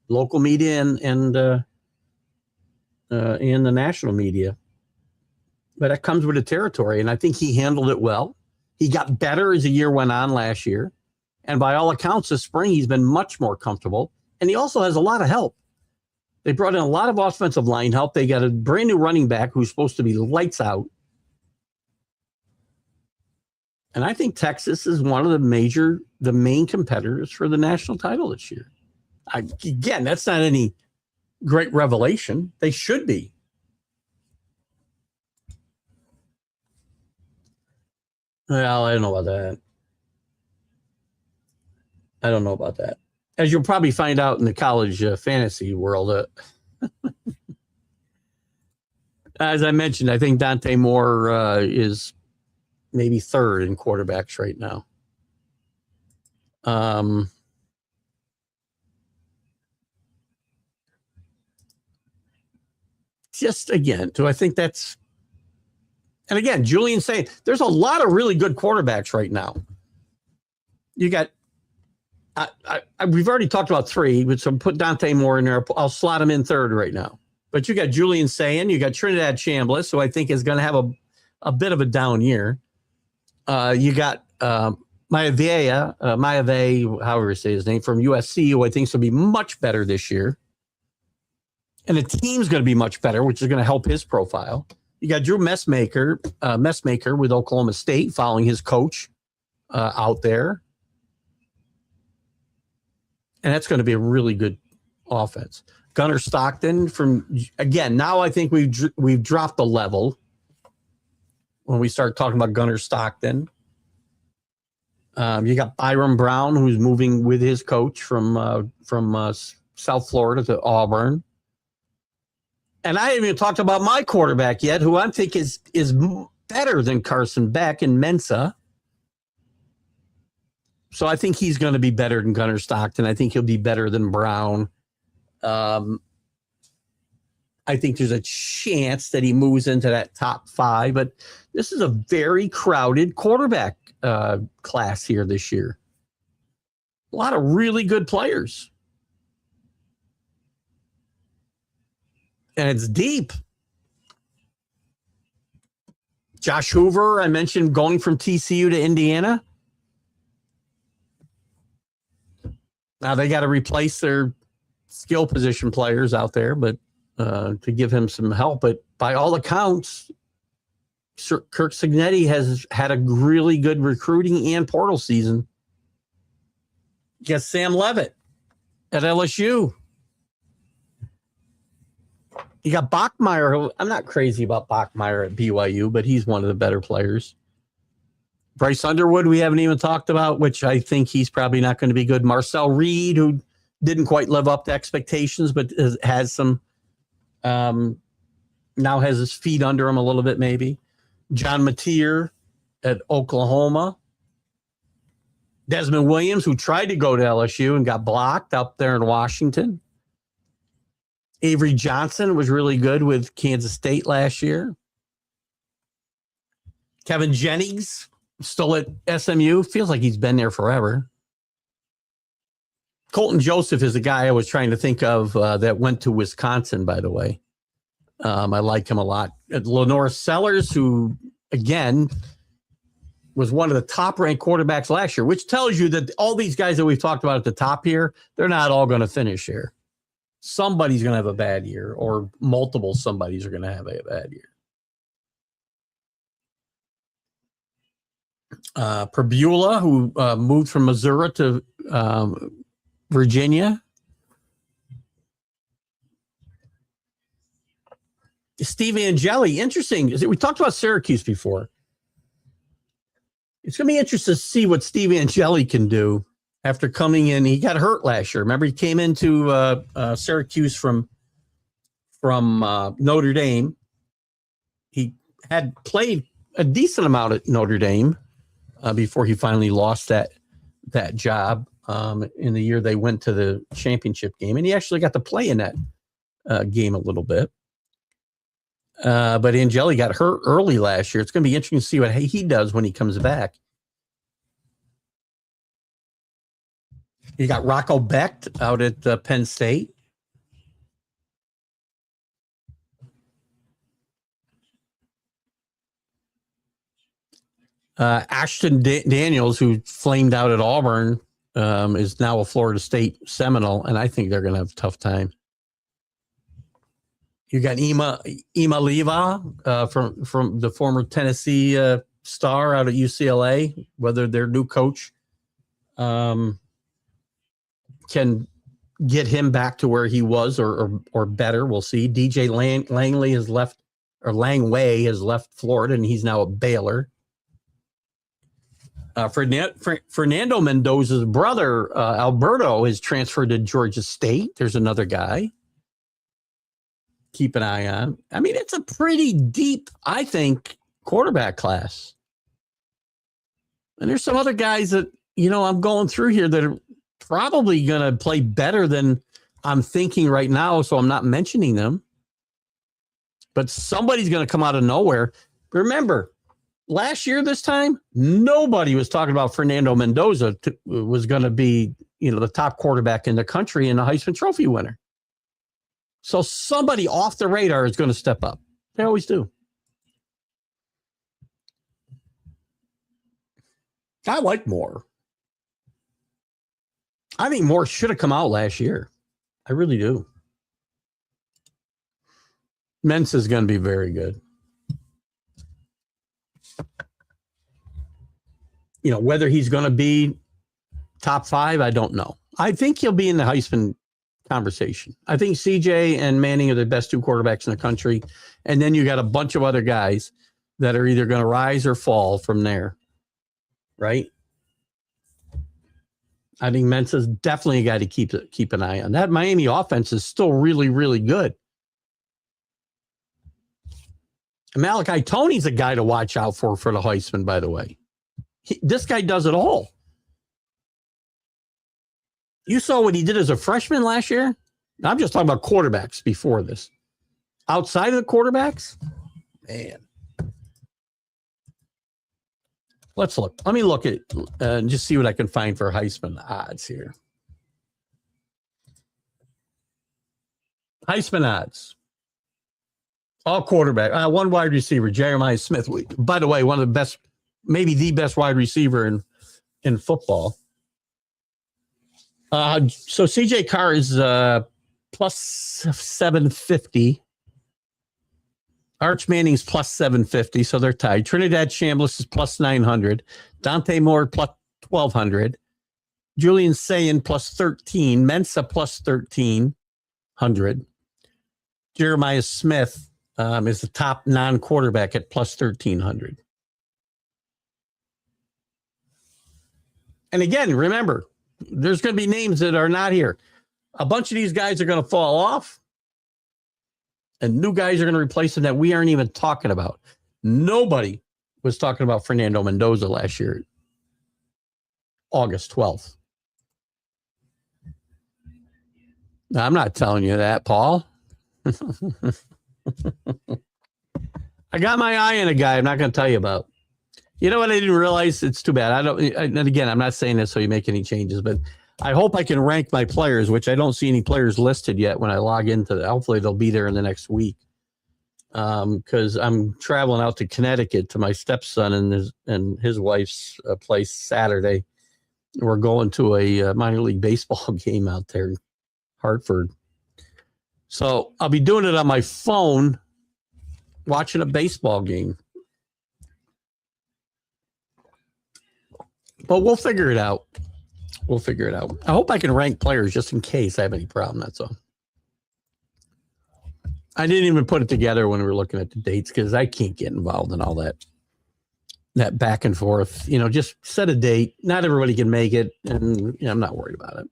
Speaker 1: local media and the national media. But that comes with the territory, and I think he handled it well. He got better as the year went on last year, and by all accounts, this spring he's been much more comfortable, and he also has a lot of help. They brought in a lot of offensive line help. They got a brand new running back who's supposed to be lights out. And I think Texas is one of the main competitors for the national title this year. Again, that's not any great revelation. They should be. Well, I don't know about that. As you'll probably find out in the college fantasy world, as I mentioned, I think Dante Moore is maybe third in quarterbacks right now. Just again, do I think that's... And again, Julian's saying there's a lot of really good quarterbacks right now. You got, we've already talked about three, but so put Dante Moore in there. I'll slot him in third right now. But you got Julian saying, you got Trinidad Chambliss, who I think is going to have a bit of a down year. You got Maivay, however you say his name, from USC, who I think will be much better this year. And the team's going to be much better, which is going to help his profile. You got Drew Messmaker with Oklahoma State, following his coach out there. And that's going to be a really good offense. Gunnar Stockton now I think we've dropped the level when we start talking about Gunnar Stockton. You got Byron Brown, who's moving with his coach from South Florida to Auburn. And I haven't even talked about my quarterback yet, who I think is better than Carson Beck in Mensa. So I think he's going to be better than Gunnar Stockton. I think he'll be better than Brown. I think there's a chance that he moves into that top 5, but this is a very crowded quarterback class here this year. A lot of really good players. And it's deep. Josh Hoover, I mentioned going from TCU to Indiana. Now they got to replace their skill position players out there, but to give him some help. But by all accounts, Kirk Cignetti has had a really good recruiting and portal season. You got Sam Leavitt at LSU. You got Bachmeier, who I'm not crazy about Bachmeier at BYU, but he's one of the better players. Bryce Underwood, we haven't even talked about, which I think he's probably not going to be good. Marcel Reed, who didn't quite live up to expectations, but has some, now has his feet under him a little bit, maybe. John Mateer at Oklahoma. Desmond Williams, who tried to go to LSU and got blocked up there in Washington. Avery Johnson was really good with Kansas State last year. Kevin Jennings, still at SMU. Feels like he's been there forever. Colton Joseph is the guy I was trying to think of that went to Wisconsin, by the way. I like him a lot. Lenore Sellers, who, again, was one of the top-ranked quarterbacks last year, which tells you that all these guys that we've talked about at the top here, they're not all going to finish here. Somebody's going to have a bad year, or multiple somebodies are going to have a bad year. Perbula, who moved from Missouri to Virginia. Steve Angeli, interesting. We talked about Syracuse before. It's going to be interesting to see what Steve Angeli can do after coming in. He got hurt last year. Remember, he came into Syracuse from Notre Dame. He had played a decent amount at Notre Dame before he finally lost that job in the year they went to the championship game. And he actually got to play in that game a little bit. But Angeli got hurt early last year. It's going to be interesting to see what he does when he comes back. You got Rocco Becht out at Penn State. Ashton Daniels, who flamed out at Auburn, is now a Florida State Seminole, and I think they're going to have a tough time. You got Ima Leva from the former Tennessee star out at UCLA. Whether their new coach can get him back to where he was or better, we'll see. DJ Langway has left Florida, and he's now at Baylor. Fernando Mendoza's brother, Alberto, is transferred to Georgia State. There's another guy. Keep an eye on. I mean, it's a pretty deep, I think, quarterback class. And there's some other guys that, I'm going through here that are probably going to play better than I'm thinking right now, so I'm not mentioning them. But somebody's going to come out of nowhere. Remember, last year this time, nobody was talking about Fernando Mendoza was going to be, the top quarterback in the country and a Heisman Trophy winner. So somebody off the radar is going to step up. They always do. I like Moore. I think Moore should have come out last year. I really do. Mensa is going to be very good. Whether he's going to be top 5, I don't know. I think he'll be in the Heisman conversation. I think CJ and Manning are the best 2 quarterbacks in the country. And then you got a bunch of other guys that are either going to rise or fall from there. Right? I think Mensa's definitely a guy to keep an eye on. That Miami offense is still really, really good. Malachi Toney's a guy to watch out for the Heisman, by the way. This guy does it all. You saw what he did as a freshman last year? I'm just talking about quarterbacks before this. Outside of the quarterbacks, man. Let's look. Let me look at and just see what I can find for Heisman odds here. Heisman odds. All quarterback. One wide receiver, Jeremiah Smith. By the way, one of the best, maybe the best wide receiver in football. So CJ Carr is plus 750. Arch Manning's plus 750, so they're tied. Trinidad Chambliss is plus 900. Dante Moore plus 1,200. Julian Sayin plus 13. Mensa plus 1,300. Jeremiah Smith is the top non-quarterback at plus 1,300. And again, remember, there's going to be names that are not here. A bunch of these guys are going to fall off, and new guys are going to replace them that we aren't even talking about. Nobody was talking about Fernando Mendoza last year, August 12th. Now, I'm not telling you that, Paul. I got my eye on a guy I'm not going to tell you about. You know what I didn't realize? It's too bad. And again, I'm not saying this so you make any changes, but I hope I can rank my players, which I don't see any players listed yet when I log into it. Hopefully they'll be there in the next week. because I'm traveling out to Connecticut to my stepson and his wife's place Saturday. We're going to a minor league baseball game out there in Hartford. So I'll be doing it on my phone, watching a baseball game. But we'll figure it out. We'll figure it out. I hope I can rank players just in case I have any problem. That's all. I didn't even put it together when we were looking at the dates because I can't get involved in all that back and forth. Just set a date. Not everybody can make it, and I'm not worried about it.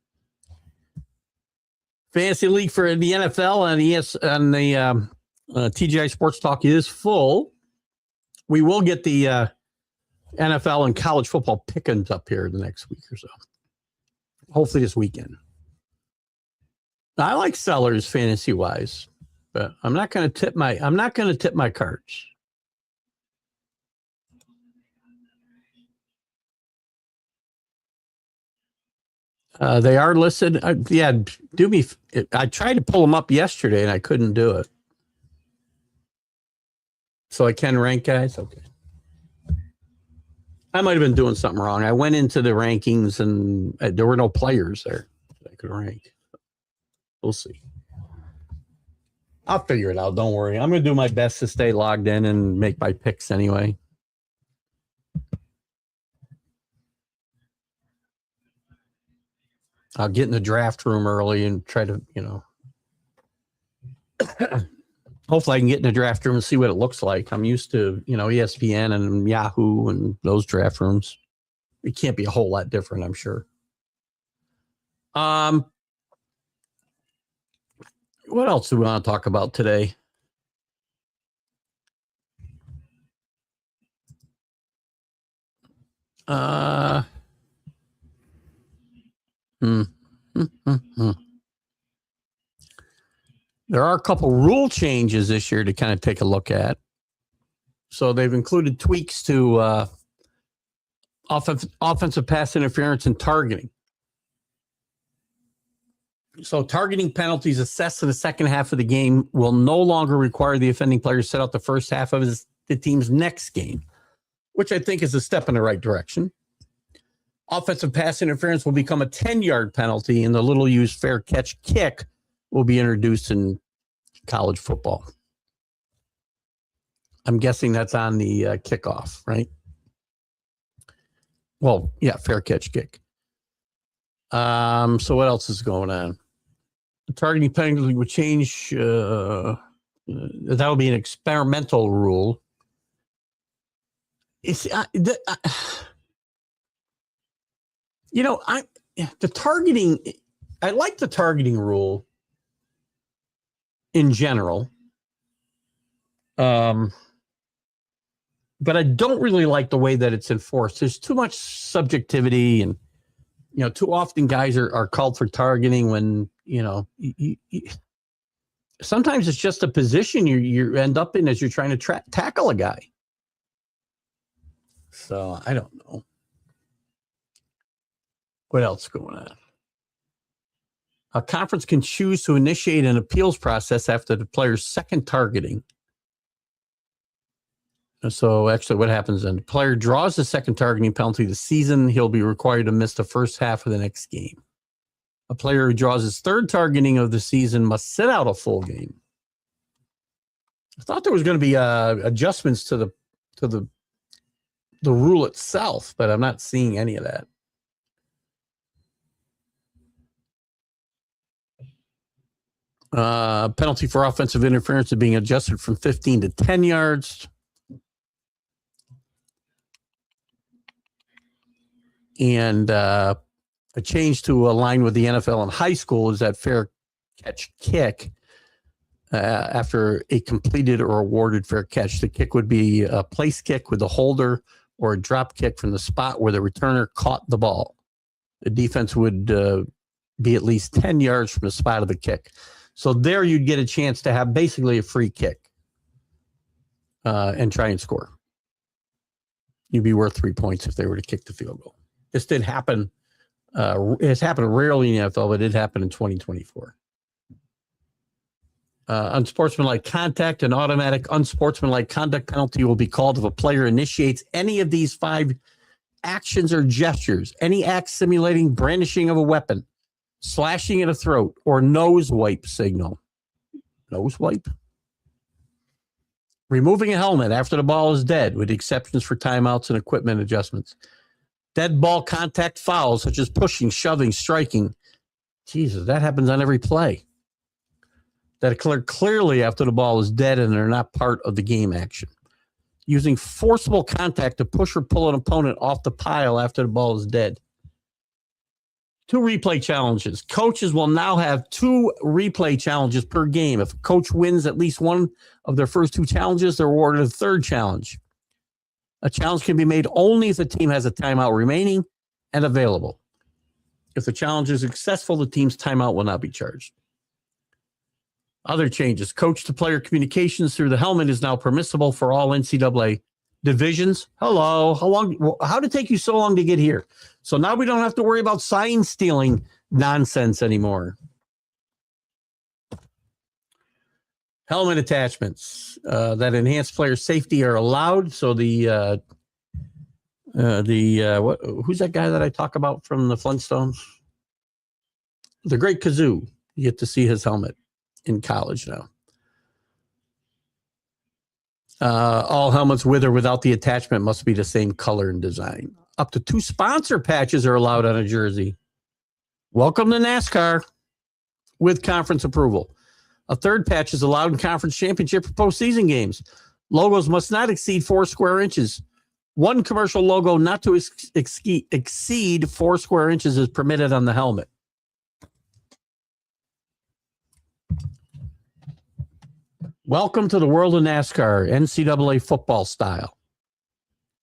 Speaker 1: Fantasy League for the NFL and the TGI Sports Talk is full. We will get the NFL and college football pickings up here the next week or so. Hopefully this weekend. I like sellers fantasy wise, but I'm not going to tip my cards. They are listed. Do me. I tried to pull them up yesterday and I couldn't do it. So I can rank guys. Okay. I might have been doing something wrong. I went into the rankings and there were no players there that I could rank. We'll see. I'll figure it out. Don't worry. I'm going to do my best to stay logged in and make my picks anyway. I'll get in the draft room early and try to, hopefully I can get in the draft room and see what it looks like. I'm used to, ESPN and Yahoo and those draft rooms. It can't be a whole lot different, I'm sure. What else do we want to talk about today? There are a couple rule changes this year to kind of take a look at. So they've included tweaks to offensive pass interference and targeting. So targeting penalties assessed in the second half of the game will no longer require the offending player to set out the first half of the team's next game, which I think is a step in the right direction. Offensive pass interference will become a 10-yard penalty, and the little-used fair catch kick will be introduced in college football. I'm guessing that's on the kickoff, right? Well, yeah, fair catch kick. So what else is going on? The targeting penalty would change. That will be an experimental rule. The targeting. I like the targeting rule in general, but I don't really like the way that it's enforced. There's too much subjectivity, and too often guys are called for targeting when sometimes it's just a position you end up in as you're trying to tackle a guy. So I don't know. What else is going on? A conference can choose to initiate an appeals process after the player's second targeting. So actually what happens then? The player draws the second targeting penalty this season. He'll be required to miss the first half of the next game. A player who draws his third targeting of the season must sit out a full game. I thought there was going to be adjustments to the rule itself, but I'm not seeing any of that. Penalty for offensive interference is being adjusted from 15 to 10 yards. And a change to align with the NFL in high school is that fair catch kick after a completed or awarded fair catch. The kick would be a place kick with the holder or a drop kick from the spot where the returner caught the ball. The defense would be at least 10 yards from the spot of the kick. So there you'd get a chance to have basically a free kick and try and score. You'd be worth 3 points if they were to kick the field goal. This did happen. It's happened rarely in the NFL, but it happened in 2024. unsportsmanlike contact, an automatic unsportsmanlike conduct penalty will be called if a player initiates any of these 5 actions or gestures, any act simulating brandishing of a weapon, slashing at a throat, or nose wipe signal. Nose wipe? Removing a helmet after the ball is dead, with exceptions for timeouts and equipment adjustments. Dead ball contact fouls, such as pushing, shoving, striking. Jesus, that happens on every play. That occur clearly after the ball is dead and they're not part of the game action. Using forcible contact to push or pull an opponent off the pile after the ball is dead. 2 replay challenges. Coaches will now have 2 replay challenges per game. If a coach wins at least one of their first 2 challenges, they're awarded a 3rd challenge. A challenge can be made only if the team has a timeout remaining and available. If the challenge is successful, the team's timeout will not be charged. Other changes. Coach-to-player communications through the helmet is now permissible for all NCAA divisions. Hello. How did it take you so long to get here? So now we don't have to worry about sign stealing nonsense anymore. Helmet attachments that enhance player safety are allowed. So who's that guy that I talk about from the Flintstones? The Great Kazoo. You get to see his helmet in college now. All helmets with or without the attachment must be the same color and design. Up to 2 sponsor patches are allowed on a jersey. Welcome to NASCAR with conference approval. A 3rd patch is allowed in conference championship or postseason games. Logos must not exceed 4 square inches. 1 commercial logo not to exceed 4 square inches is permitted on the helmet. Welcome to the world of NASCAR, NCAA football style.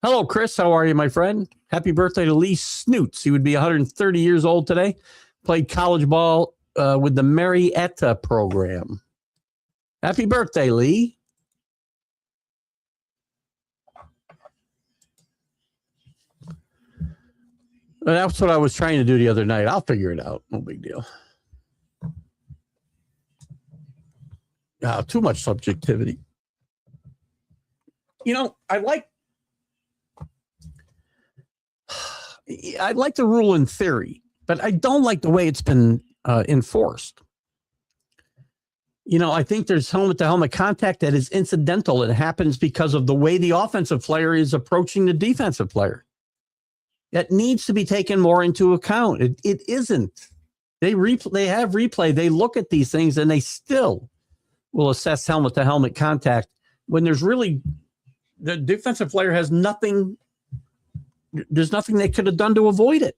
Speaker 1: Hello, Chris. How are you, my friend? Happy birthday to Lee Snoots. He would be 130 years old today. Played college ball with the Marietta program. Happy birthday, Lee. That's what I was trying to do the other night. I'll figure it out. No big deal. Too much subjectivity. You know, I like the rule in theory, but I don't like the way it's been enforced. You know, I think there's helmet-to-helmet contact that is incidental. It happens because of the way the offensive player is approaching the defensive player. That needs to be taken more into account. It isn't. They have replay. They look at these things and they still will assess helmet-to-helmet contact when there's really the defensive player has nothing. There's nothing they could have done to avoid it.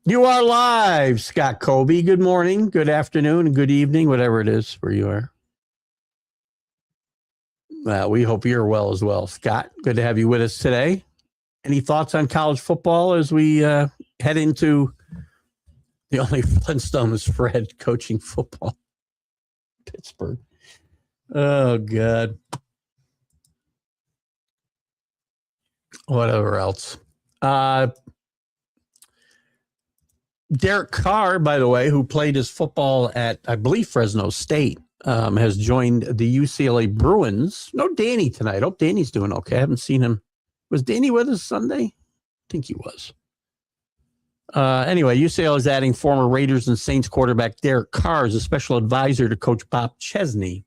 Speaker 1: You are live, Scott Colby. Good morning, good afternoon, and good evening, whatever it is where you are. We hope you're well as well, Scott. Good to have you with us today. Any thoughts on college football as we head into the only Flintstone is Fred coaching football? Pittsburgh. Oh, God. Whatever else. Derek Carr, by the way, who played his football at, I believe, Fresno State, has joined the UCLA Bruins. No Danny tonight. Hope Danny's doing okay. I haven't seen him. Was Danny with us Sunday? I think he was. Anyway, UCLA is adding former Raiders and Saints quarterback Derek Carr as a special advisor to Coach Bob Chesney.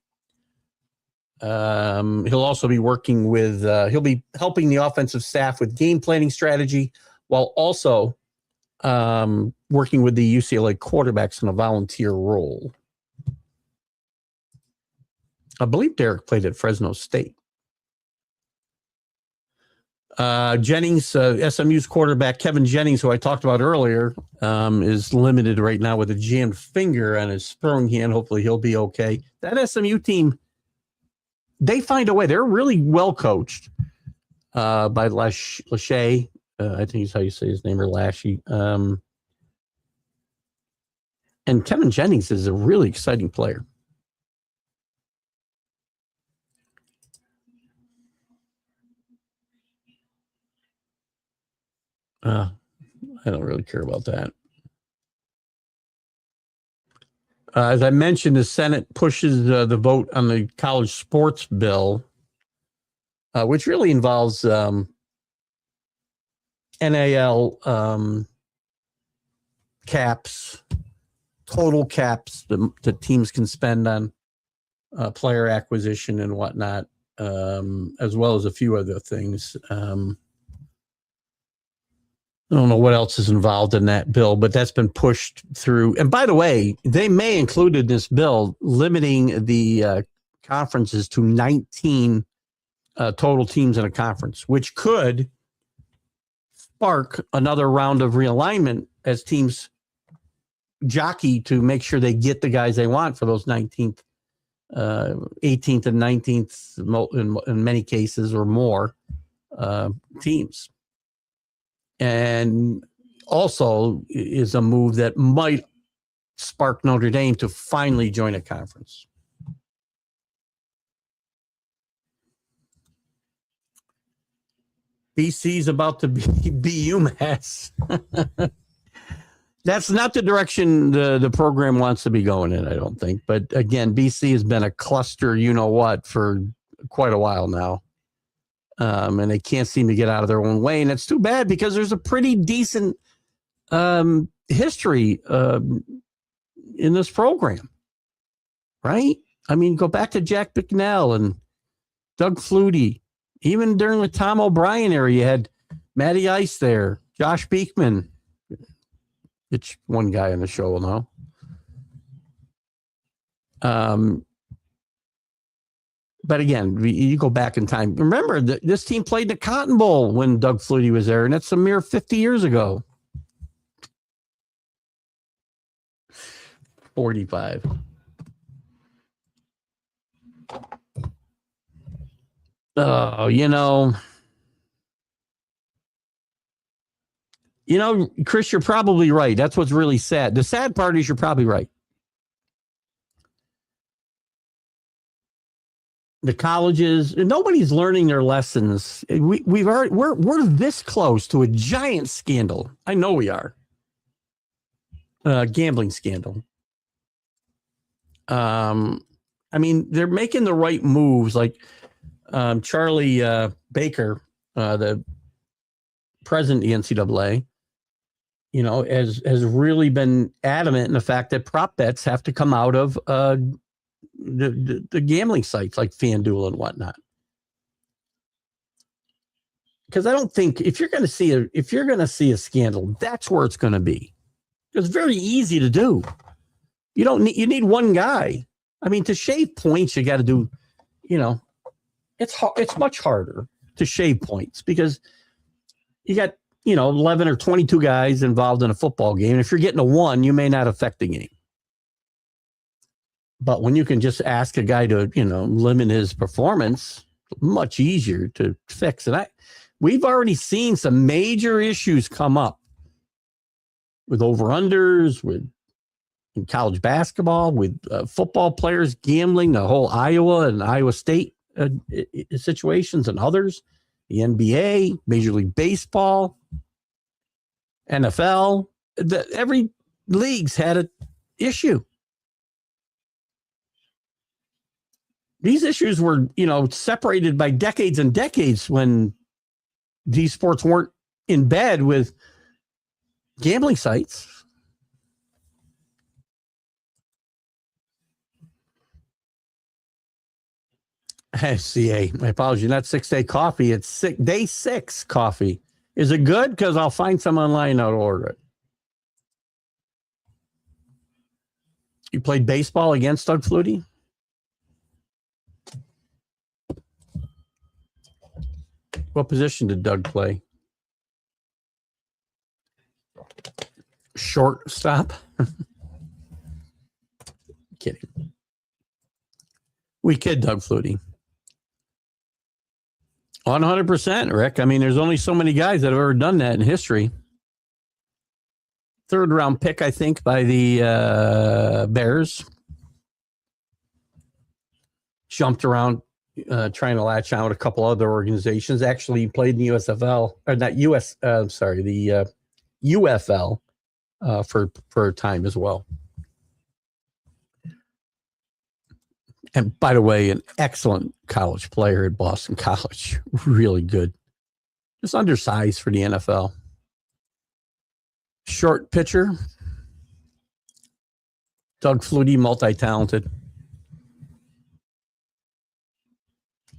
Speaker 1: He'll also be working with, he'll be helping the offensive staff with game planning strategy while also working with the UCLA quarterbacks in a volunteer role. I believe Derek played at Fresno State. Jennings, SMU's quarterback, Kevin Jennings, who I talked about earlier, is limited right now with a jammed finger on his throwing hand. Hopefully he'll be okay. That SMU team, they find a way. They're really well coached by Lachey. I think is how you say his name, or Lashy. And Kevin Jennings is a really exciting player. I don't really care about that. As I mentioned, the Senate pushes the vote on the college sports bill, which really involves NIL caps, total caps that teams can spend on player acquisition and whatnot, as well as a few other things. I don't know what else is involved in that bill, but that's been pushed through. And by the way, they may include in this bill limiting the conferences to 19 total teams in a conference, which could spark another round of realignment as teams jockey to make sure they get the guys they want for those 19th, 18th and 19th, in many cases or more, teams. And also is a move that might spark Notre Dame to finally join a conference. BC's about to be UMass. That's not the direction the program wants to be going in, I don't think. But again, BC has been a cluster, you know what, for quite a while now. And they can't seem to get out of their own way. And it's too bad because there's a pretty decent history in this program, right? I mean, go back to Jack Bicknell and Doug Flutie. Even during the Tom O'Brien era, you had Matty Ice there, Josh Beekman. It's one guy on the show will know. But again, you go back in time. Remember, this team played the Cotton Bowl when Doug Flutie was there, and that's a mere 50 years ago. 45. Oh, Chris, you're probably right. That's what's really sad. The sad part is you're probably right. The colleges, nobody's learning their lessons. We're this close to a giant scandal. I know we are. Gambling scandal. I mean, they're making the right moves. Like Charlie Baker, the president of the NCAA, has really been adamant in the fact that prop bets have to come out of the gambling sites like FanDuel and whatnot. Because I don't think if you're going to see a scandal, that's where it's going to be. It's very easy to do. You need one guy. I mean, to shave points, you got to do, it's much harder to shave points because you got, 11 or 22 guys involved in a football game. And if you're getting a 1, you may not affect the game. But when you can just ask a guy to, limit his performance, much easier to fix. And we've already seen some major issues come up with over-unders, in college basketball, with football players gambling, the whole Iowa and Iowa State situations and others, the NBA, Major League Baseball, NFL. Every league's had an issue. These issues were, separated by decades and decades when these sports weren't in bed with gambling sites. SCA, my apologies, not 6-day coffee. It's day 6 coffee. Is it good? Because I'll find some online and I'll order it. You played baseball against Doug Flutie? What position did Doug play? Shortstop? Kidding. We kid Doug Flutie. 100%, Rick. I mean, there's only so many guys that have ever done that in history. 3rd round pick, I think, by the Bears. Jumped around trying to latch on with a couple other organizations. Actually played in the USFL, or not US, the UFL for a time as well. And by the way, an excellent college player at Boston College. Really good. Just undersized for the NFL. Short pitcher. Doug Flutie, multi-talented.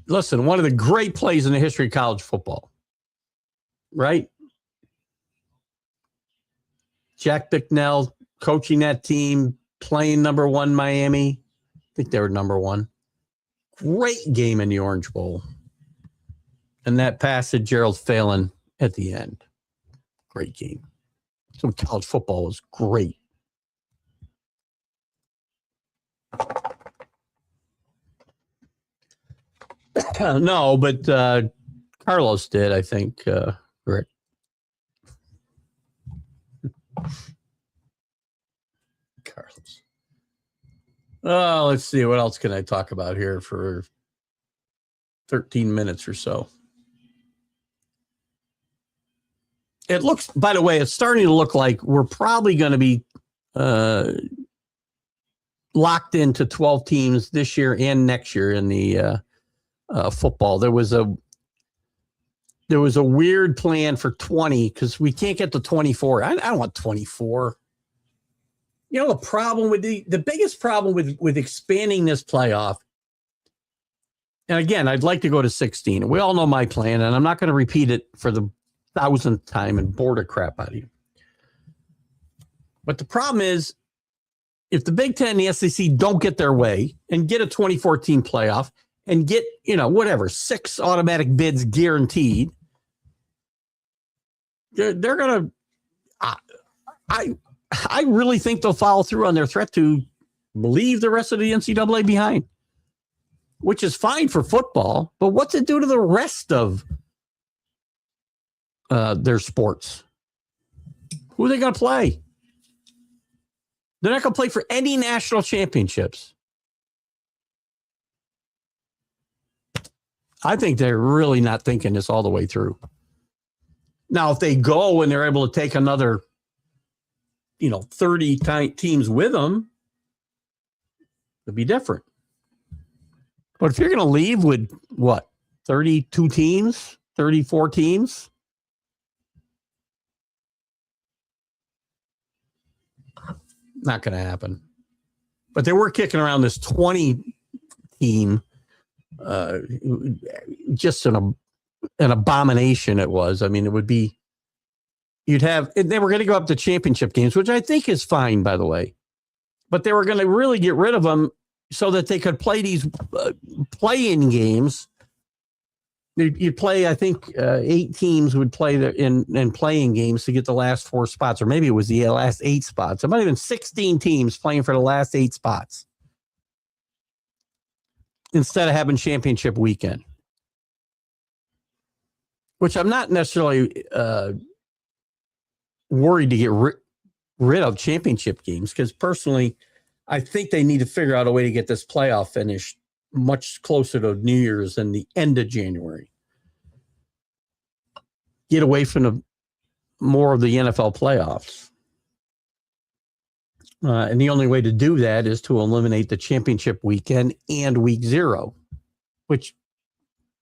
Speaker 1: Listen, one of the great plays in the history of college football. Right? Jack Bicknell coaching that team, playing number 1 Miami. I think they were number 1. Great game in the Orange Bowl. And that pass to Gerald Phelan at the end. Great game. So college football was great. No, but Carlos did, I think, Rick. Carlos. Oh, let's see. What else can I talk about here for 13 minutes or so? It looks, by the way, it's starting to look like we're probably going to be locked into 12 teams this year and next year in the football. There was a weird plan for 20 because we can't get to 24. I don't want 24. You know, the problem with the biggest problem with expanding this playoff, and again, I'd like to go to 16. We all know my plan, and I'm not going to repeat it for the 1,000th time and bore the crap out of you. But the problem is, if the Big Ten and the SEC don't get their way and get a 2014 playoff and get, 6 automatic bids guaranteed, they're going to, I really think they'll follow through on their threat to leave the rest of the NCAA behind, which is fine for football, but what's it do to the rest of their sports? Who are they going to play? They're not going to play for any national championships. I think they're really not thinking this all the way through. Now, if they go and they're able to take another, 30 teams with them, it'll be different. But if you're going to leave with, 32 teams, 34 teams? Not going to happen. But they were kicking around this 20 team, just an abomination it was. I mean, it would be, they were going to go up to championship games, which I think is fine, by the way. But they were going to really get rid of them so that they could play these play-in games. You'd play, I think, 8 teams would play in playing games to get the last 4 spots, or maybe it was the last 8 spots. It might have been 16 teams playing for the last 8 spots instead of having championship weekend, which I'm not necessarily worried to get rid of championship games, because personally, I think they need to figure out a way to get this playoff finished much closer to New Year's than the end of January. Get away from more of the NFL playoffs. And the only way to do that is to eliminate the championship weekend and week 0, which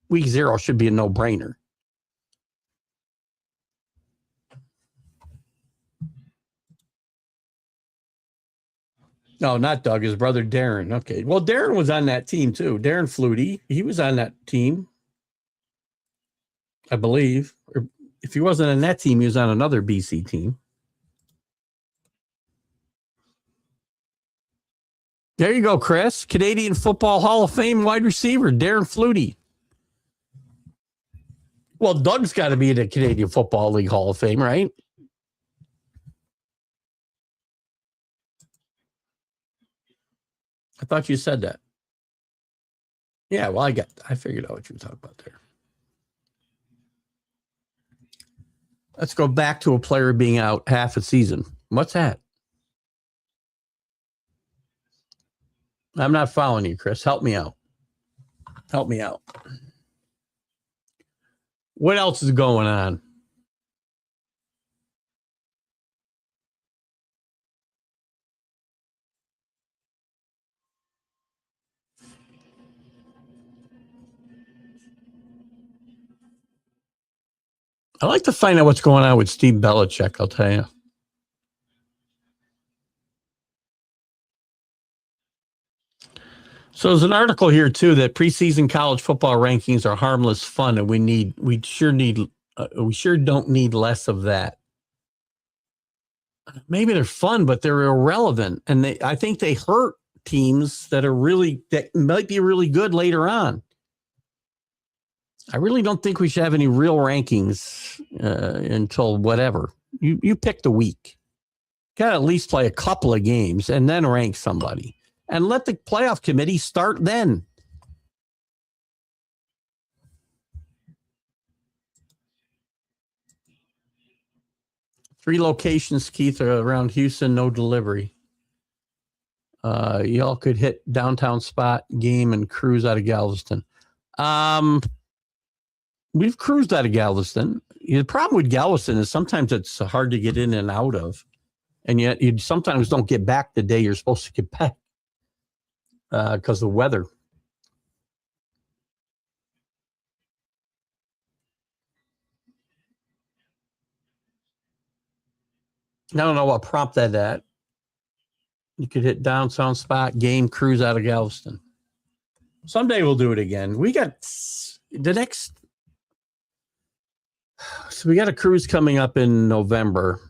Speaker 1: week 0 should be a no-brainer. No, not Doug, his brother Darren. Okay. Well, Darren was on that team too. Darren Flutie. He was on that team, I believe. Or if he wasn't on that team, he was on another BC team. There you go, Chris. Canadian Football Hall of Fame wide receiver, Darren Flutie. Well, Doug's got to be in the Canadian Football League Hall of Fame, right? I thought you said that. Yeah, well, I figured out what you were talking about there. Let's go back to a player being out half a season. What's that? I'm not following you, Chris. Help me out. Help me out. What else is going on? I'd like to find out what's going on with Steve Belichick, I'll tell you. So there's an article here too that preseason college football rankings are harmless fun, and we sure don't need less of that. Maybe they're fun, but they're irrelevant, and I think they hurt teams that might be really good later on. I really don't think we should have any real rankings until whatever. You pick the week. Got to at least play a couple of games and then rank somebody. And let the playoff committee start then. Three locations, Keith, are around Houston, no delivery. Y'all could hit downtown spot, game, and cruise out of Galveston. We've cruised out of Galveston. The problem with Galveston is sometimes it's hard to get in and out of. And yet you sometimes don't get back the day you're supposed to get back because of the weather. I don't know what prompt that at. You could hit downtown spot, game, cruise out of Galveston. Someday we'll do it again. We got the next. So we got a cruise coming up in November.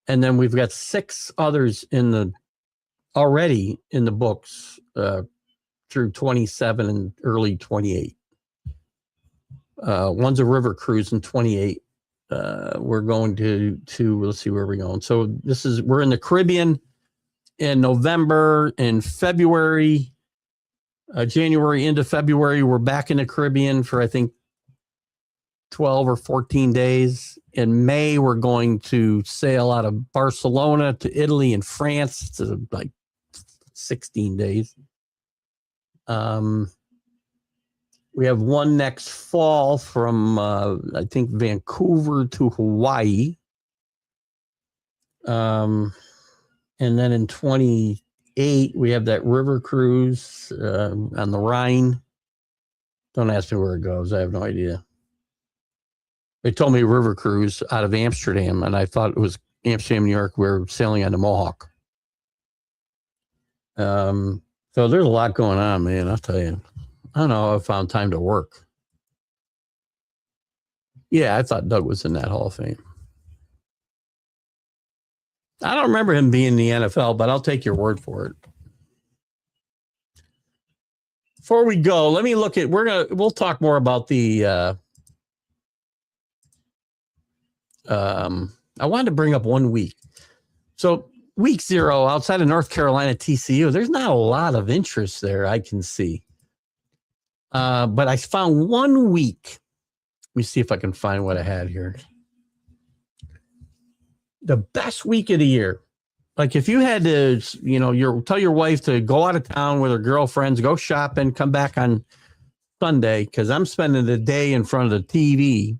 Speaker 1: And then we've got 6 others already in the books through 27 and early 28. One's a river cruise in 28. We're going to let's see where we're going. So we're in the Caribbean in November and February, January into February. We're back in the Caribbean for, I think, 12 or 14 days. In May, we're going to sail out of Barcelona to Italy and France. It's like 16 days. We have one next fall from, I think, Vancouver to Hawaii. And then in 28, we have that river cruise on the Rhine. Don't ask me where it goes. I have no idea. They told me river cruise out of Amsterdam, and I thought it was Amsterdam, New York. We're sailing on the Mohawk. So there's a lot going on, man. I'll tell you. I don't know. I found time to work. Yeah, I thought Doug was in that Hall of Fame. I don't remember him being in the NFL, but I'll take your word for it. Before we go, let me look at. We'll talk more about the. I wanted to bring up 1 week. So week 0 outside of North Carolina, TCU, there's not a lot of interest there I can see. But I found 1 week. Let me see if I can find what I had here. The best week of the year. Like if you had to, tell your wife to go out of town with her girlfriends, go shopping, come back on Sunday, because I'm spending the day in front of the TV.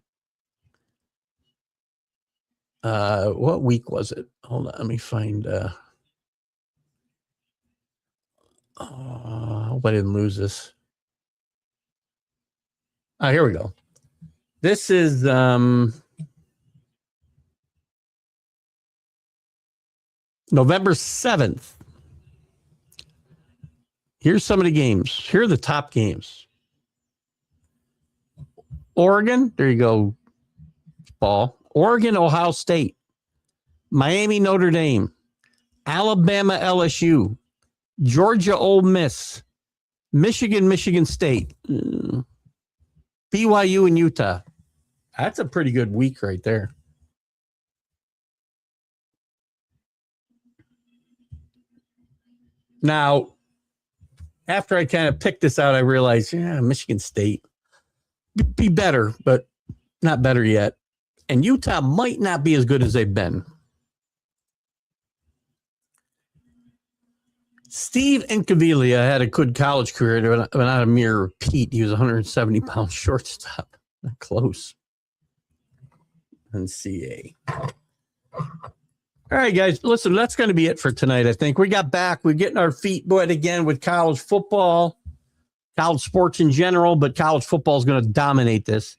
Speaker 1: What week was it? Hold on, let me find. I hope I didn't lose this. Here we go. This is November 7th. Here's some of the games. Here are the top games. Oregon, there you go, Paul. Oregon, Ohio State, Miami, Notre Dame, Alabama, LSU, Georgia, Ole Miss, Michigan, Michigan State, BYU, and Utah. That's a pretty good week right there. Now, after I kind of picked this out, I realized, Michigan State be better, but not better yet. And Utah might not be as good as they've been. Steve Incaviglia had a good college career, but not a mere repeat. He was 170-pound shortstop. Not close. NCAA. All right, guys. Listen, that's going to be it for tonight, I think. We got back. We're getting our feet wet again with college football, college sports in general, but college football is going to dominate this.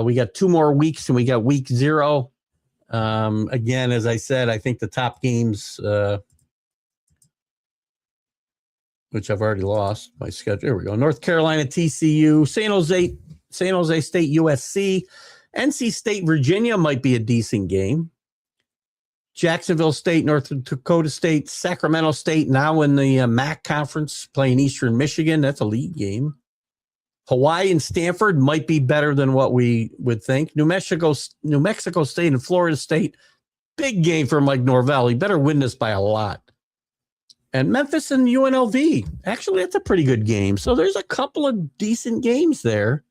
Speaker 1: We got 2 more weeks, and we got week 0. Again, as I said, I think the top games, which I've already lost my schedule. Here we go. North Carolina, TCU, San Jose State, USC, NC State, Virginia might be a decent game. Jacksonville State, North Dakota State, Sacramento State, now in the MAC conference, playing Eastern Michigan. That's a league game. Hawaii and Stanford might be better than what we would think. New Mexico State and Florida State, big game for Mike Norvell. He better win this by a lot. And Memphis and UNLV, actually, that's a pretty good game. So there's a couple of decent games there.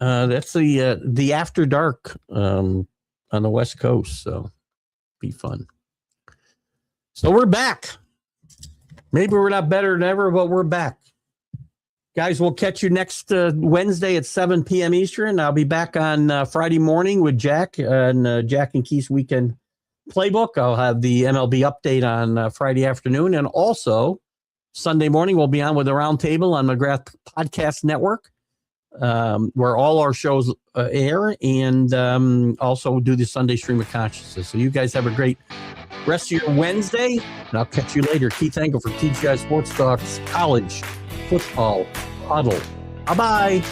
Speaker 1: That's the After Dark on the West Coast, so be fun. So we're back. Maybe we're not better than ever, but we're back. Guys, we'll catch you next Wednesday at 7 p.m. Eastern. I'll be back on Friday morning with Jack and Jack and Keith's Weekend Playbook. I'll have the MLB update on Friday afternoon. And also, Sunday morning, we'll be on with the Roundtable on McGrath Podcast Network, where all our shows air, and also do the Sunday Stream of Consciousness. So you guys have a great rest of your Wednesday, and I'll catch you later. Keith Engle for TGI Sports Talks College Football Huddle. Bye-bye.